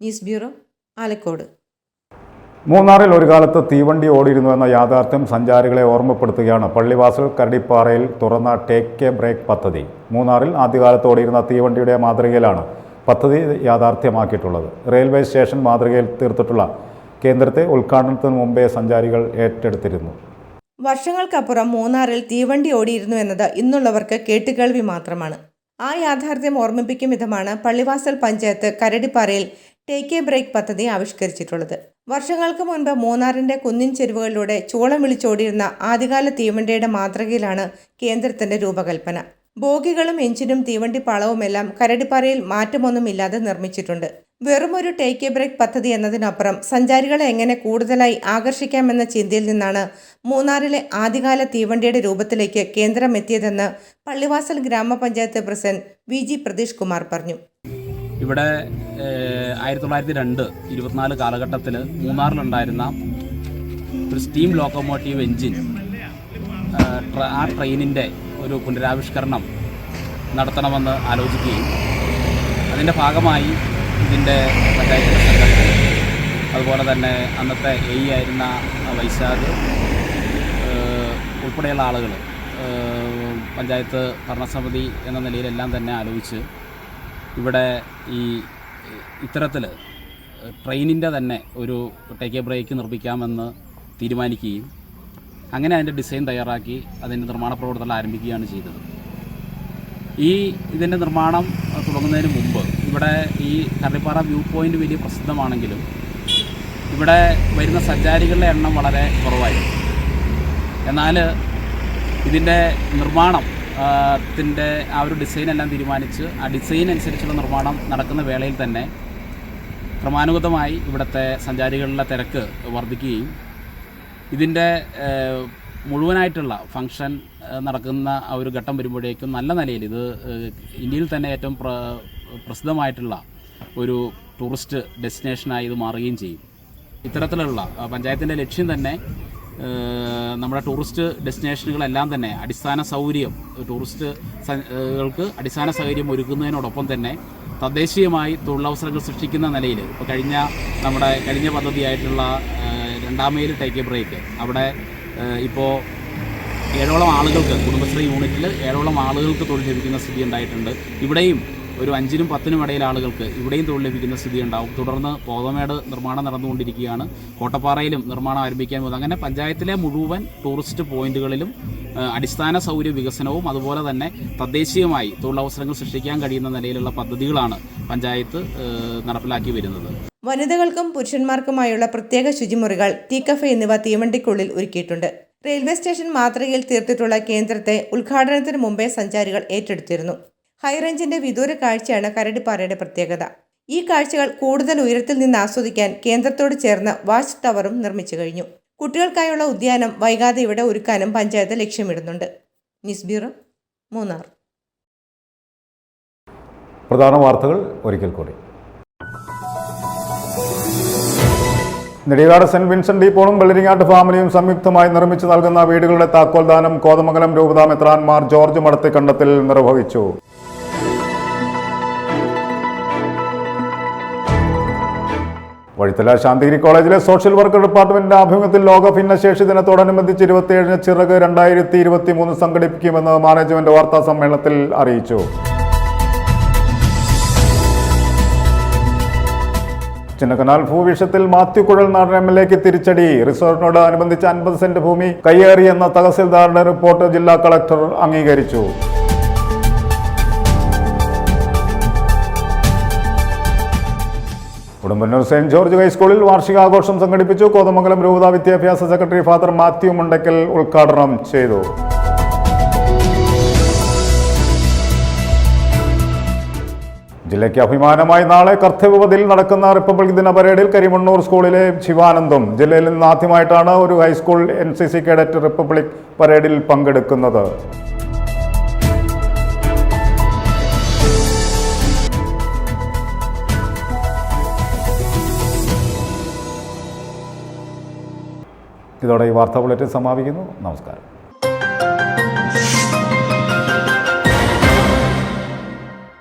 News bureau, Alakode. മൂന്നാറിൽ ഒരു കാലത്ത് തീവണ്ടി ഓടിയിരുന്നുവെന്ന യാഥാർത്ഥ്യം സഞ്ചാരികളെ ഓർമ്മപ്പെടുത്തുകയാണ് പള്ളിവാസൽ കരടിപ്പാറയിൽ തുറന്ന ടേക്ക് എ ബ്രേക്ക് പദ്ധതി. മൂന്നാറിൽ ആദ്യകാലത്ത് ഓടിയിരുന്ന തീവണ്ടിയുടെ മാതൃകയിലാണ് പദ്ധതി യാഥാർത്ഥ്യമാക്കിയിട്ടുള്ളത്. റെയിൽവേ സ്റ്റേഷൻ മാതൃകയിൽ തീർത്തിട്ടുള്ള കേന്ദ്രത്തെ ഉദ്ഘാടനത്തിന് മുമ്പേ സഞ്ചാരികൾ ഏറ്റെടുത്തിരുന്നു. വർഷങ്ങൾക്കപ്പുറം മൂന്നാറിൽ തീവണ്ടി ഓടിയിരുന്നു എന്നത് ഇന്നുള്ളവർക്ക് കേട്ടുകേൾവി മാത്രമാണ്. ആ യാഥാർത്ഥ്യം ഓർമ്മിപ്പിക്കും വിധമാണ് പള്ളിവാസൽ പഞ്ചായത്ത് കരടിപ്പാറയിൽ ടേക്ക് എ ബ്രേക്ക് പദ്ധതി ആവിഷ്കരിച്ചിട്ടുള്ളത്. വർഷങ്ങൾക്ക് മുൻപ് മൂന്നാറിന്റെ കുന്നിൻ ചെരുവുകളിലൂടെ ചൂളം വിളിച്ചോടിയിരുന്ന ആദ്യകാല തീവണ്ടിയുടെ മാതൃകയിലാണ് കേന്ദ്രത്തിന്റെ രൂപകൽപ്പന. ബോഗികളും എഞ്ചിനും തീവണ്ടി പാളവുമെല്ലാം കരടിപ്പാറയിൽ മാറ്റമൊന്നുമില്ലാതെ നിർമ്മിച്ചിട്ടുണ്ട്. വെറുമൊരു ടേക്ക് എ ബ്രേക്ക് പദ്ധതി എന്നതിനപ്പുറം സഞ്ചാരികളെ എങ്ങനെ കൂടുതലായി ആകർഷിക്കാമെന്ന ചിന്തയിൽ നിന്നാണ് മൂന്നാറിലെ ആദ്യകാല തീവണ്ടിയുടെ രൂപത്തിലേക്ക് കേന്ദ്രം എത്തിയതെന്ന് പള്ളിവാസൽ ഗ്രാമപഞ്ചായത്ത് പ്രസിഡന്റ് VG പ്രതീഷ് കുമാർ പറഞ്ഞു. ഇവിടെ 1902-24 കാലഘട്ടത്തിൽ മൂന്നാറിലുണ്ടായിരുന്ന ഒരു സ്റ്റീം ലോക്കോമോട്ടീവ് എൻജിൻ, ആ ട്രെയിനിൻ്റെ ഒരു പുനരാവിഷ്കരണം നടത്തണമെന്ന് ആലോചിക്കുകയും അതിൻ്റെ ഭാഗമായി ഇതിൻ്റെ പഞ്ചായത്തിൻ്റെ സെക്രട്ടറി, അതുപോലെ തന്നെ അന്നത്തെ AE ആയിരുന്ന വൈശാഖ് ഉൾപ്പെടെയുള്ള ആളുകൾ പഞ്ചായത്ത് ഭരണസമിതി എന്ന നിലയിലെല്ലാം തന്നെ ആലോചിച്ച് ഇവിടെ ഇത്തരത്തിൽ ട്രെയിനിൻ്റെ തന്നെ ഒരു ടേക്ക് എ ബ്രേക്ക് നിർമ്മിക്കാമെന്ന് തീരുമാനിക്കുകയും അങ്ങനെ അതിൻ്റെ ഡിസൈൻ തയ്യാറാക്കി അതിൻ്റെ നിർമ്മാണ പ്രവർത്തനം ആരംഭിക്കുകയാണ് ചെയ്തത്. ഇതിൻ്റെ നിർമ്മാണം തുടങ്ങുന്നതിന് മുമ്പ് ഇവിടെ ഈ കരടിപ്പാറ വ്യൂ പോയിൻ്റ് വലിയ പ്രസിദ്ധമാണെങ്കിലും ഇവിടെ വരുന്ന സഞ്ചാരികളുടെ എണ്ണം വളരെ കുറവായിരുന്നു. എന്നാൽ ഇതിൻ്റെ നിർമ്മാണം ത്തിൻ്റെ ആ ഒരു ഡിസൈനെല്ലാം തീരുമാനിച്ച് ആ ഡിസൈൻ അനുസരിച്ചുള്ള നിർമ്മാണം നടക്കുന്ന വേളയിൽ തന്നെ ക്രമാനുഗതമായി ഇവിടുത്തെ സഞ്ചാരികളുടെ തിരക്ക് വർദ്ധിക്കുകയും ഇതിൻ്റെ മുഴുവനായിട്ടുള്ള ഫംഗ്ഷൻ നടക്കുന്ന ആ ഒരു ഘട്ടം വരുമ്പോഴേക്കും നല്ല നിലയിൽ ഇത് ഇന്ത്യയിൽ തന്നെ ഏറ്റവും പ്രസിദ്ധമായിട്ടുള്ള ഒരു ടൂറിസ്റ്റ് ഡെസ്റ്റിനേഷനായി ഇത് മാറുകയും ചെയ്യും. ഇത്തരത്തിലുള്ള പഞ്ചായത്തിൻ്റെ ലക്ഷ്യം തന്നെ നമ്മുടെ ടൂറിസ്റ്റ് ഡെസ്റ്റിനേഷനുകളെല്ലാം തന്നെ അടിസ്ഥാന സൗകര്യം ടൂറിസ്റ്റുകൾക്ക് അടിസ്ഥാന സൗകര്യം ഒരുക്കുന്നതിനോടൊപ്പം തന്നെ തദ്ദേശീയമായി തൊഴിലവസരങ്ങൾ സൃഷ്ടിക്കുന്ന നിലയിൽ ഇപ്പോൾ കഴിഞ്ഞ പദ്ധതിയായിട്ടുള്ള 2ാം മൈൽ ടേക്ക് എ ബ്രേക്ക് അവിടെ ഇപ്പോൾ 7ഓളം ആളുകൾക്ക് കുടുംബശ്രീ യൂണിറ്റിൽ 7ഓളം ആളുകൾക്ക് തൊഴിൽ ലഭിക്കുന്ന സ്ഥിതി ഉണ്ടായിട്ടുണ്ട്. ഇവിടെയും ഒരു 5നും 10നും ഇടയിൽ ആളുകൾക്ക് ഇവിടെയും തൊഴിൽ ലഭിക്കുന്ന സ്ഥിതി ഉണ്ടാവും. തുടർന്ന് പോതമേട് നിർമ്മാണം നടന്നുകൊണ്ടിരിക്കുകയാണ്. കോട്ടപ്പാറയിലും നിർമ്മാണം ആരംഭിക്കാൻ പോകുന്നത്. അങ്ങനെ പഞ്ചായത്തിലെ മുഴുവൻ ടൂറിസ്റ്റ് പോയിന്റുകളിലും അടിസ്ഥാന സൗകര്യ വികസനവും അതുപോലെ തന്നെ തദ്ദേശീയമായി തൊഴിലവസരങ്ങൾ സൃഷ്ടിക്കാൻ കഴിയുന്ന നിലയിലുള്ള പദ്ധതികളാണ് പഞ്ചായത്ത് നടപ്പിലാക്കി വരുന്നത്. വനിതകൾക്കും പുരുഷന്മാർക്കുമായുള്ള പ്രത്യേക ശുചിമുറികൾ, ടീ കഫേ എന്നിവ തീവണ്ടിക്കുള്ളിൽ ഒരുക്കിയിട്ടുണ്ട്. റെയിൽവേ സ്റ്റേഷൻ മാതൃകയിൽ തീർത്തിട്ടുള്ള കേന്ദ്രത്തെ ഉദ്ഘാടനത്തിന് മുമ്പേ സഞ്ചാരികൾ ഏറ്റെടുത്തിരുന്നു. ഹൈറേഞ്ചിന്റെ വിദൂര കാഴ്ചയാണ് കരടിപ്പാറയുടെ പ്രത്യേകത. ഈ കാഴ്ചകൾ കൂടുതൽ ഉയരത്തിൽ നിന്ന് ആസ്വദിക്കാൻ കേന്ദ്രത്തോട് ചേർന്ന് വാച്ച് ടവറും നിർമ്മിച്ചു കഴിഞ്ഞു. കുട്ടികൾക്കായുള്ള ഉദ്യാനം വൈകാതെ ഇവിടെ ഒരുക്കാനും പഞ്ചായത്ത് ലക്ഷ്യമിടുന്നുണ്ട്. News bureau, Munnar. പ്രധാന വാർത്തകൾ ഒരിക്കൽ കൂടി. നെടിയകാട് സെന്റ് വിൻസെന്റ് ഡീപ്പോളും വെള്ളരിങ്ങാട്ട് ഫാമിലിയും സംയുക്തമായി നിർമ്മിച്ചു നൽകുന്ന വീടുകളുടെ താക്കോൽദാനം കോതമംഗലം രൂപതാ മെത്രാൻമാർ ജോർജ് മടത്തിക്കണ്ടത്തിൽ നിർവഹിച്ചു. വഴിത്തല ശാന്തിഗിരി കോളേജിലെ സോഷ്യൽ വർക്ക് ഡിപ്പാർട്ട്മെന്റിന്റെ ആഭിമുഖ്യത്തിൽ ലോക ഭിന്നശേഷി ദിനത്തോടനുബന്ധിച്ച് 27 ചിറക് 2023 സംഘടിപ്പിക്കുമെന്ന് മാനേജ്മെന്റ് വാർത്താ സമ്മേളനത്തിൽ അറിയിച്ചു. ചിന്നക്കനാൽ ഭൂവിഷയത്തിൽ മാത്യു കുഴൽനാടൻ MLAക്ക് തിരിച്ചടി. റിസോർട്ടിനോട് അനുബന്ധിച്ച് 50 സെന്റ് ഭൂമി കയ്യേറിയെന്ന തഹസിൽദാറുടെ റിപ്പോർട്ട് ജില്ലാ കളക്ടർ അംഗീകരിച്ചു. ഉടുമ്പന്നൂർ സെന്റ് ജോർജ് ഹൈസ്കൂളിൽ വാർഷികാഘോഷം സംഘടിപ്പിച്ചു. കോതമംഗലം രൂപതാ വിദ്യാഭ്യാസ സെക്രട്ടറി ഫാദർ മാത്യു മുണ്ടക്കൽ ഉദ്ഘാടനം ചെയ്തു. ജില്ലയ്ക്ക് അഭിമാനമായി നാളെ കർത്തവ്യപഥിയിൽ നടക്കുന്ന റിപ്പബ്ലിക് ദിന പരേഡിൽ കരിമണ്ണൂർ സ്കൂളിലെ ശിവാനന്ദും. ജില്ലയിൽ നിന്ന് ആദ്യമായിട്ടാണ് ഒരു ഹൈസ്കൂൾ NCC കേഡറ്റ് റിപ്പബ്ലിക് പരേഡിൽ പങ്കെടുക്കുന്നത്. ഇതോടെ ഈ വാർത്താ ബുള്ളറ്റിൻ സമാപിക്കുന്നു. നമസ്കാരം.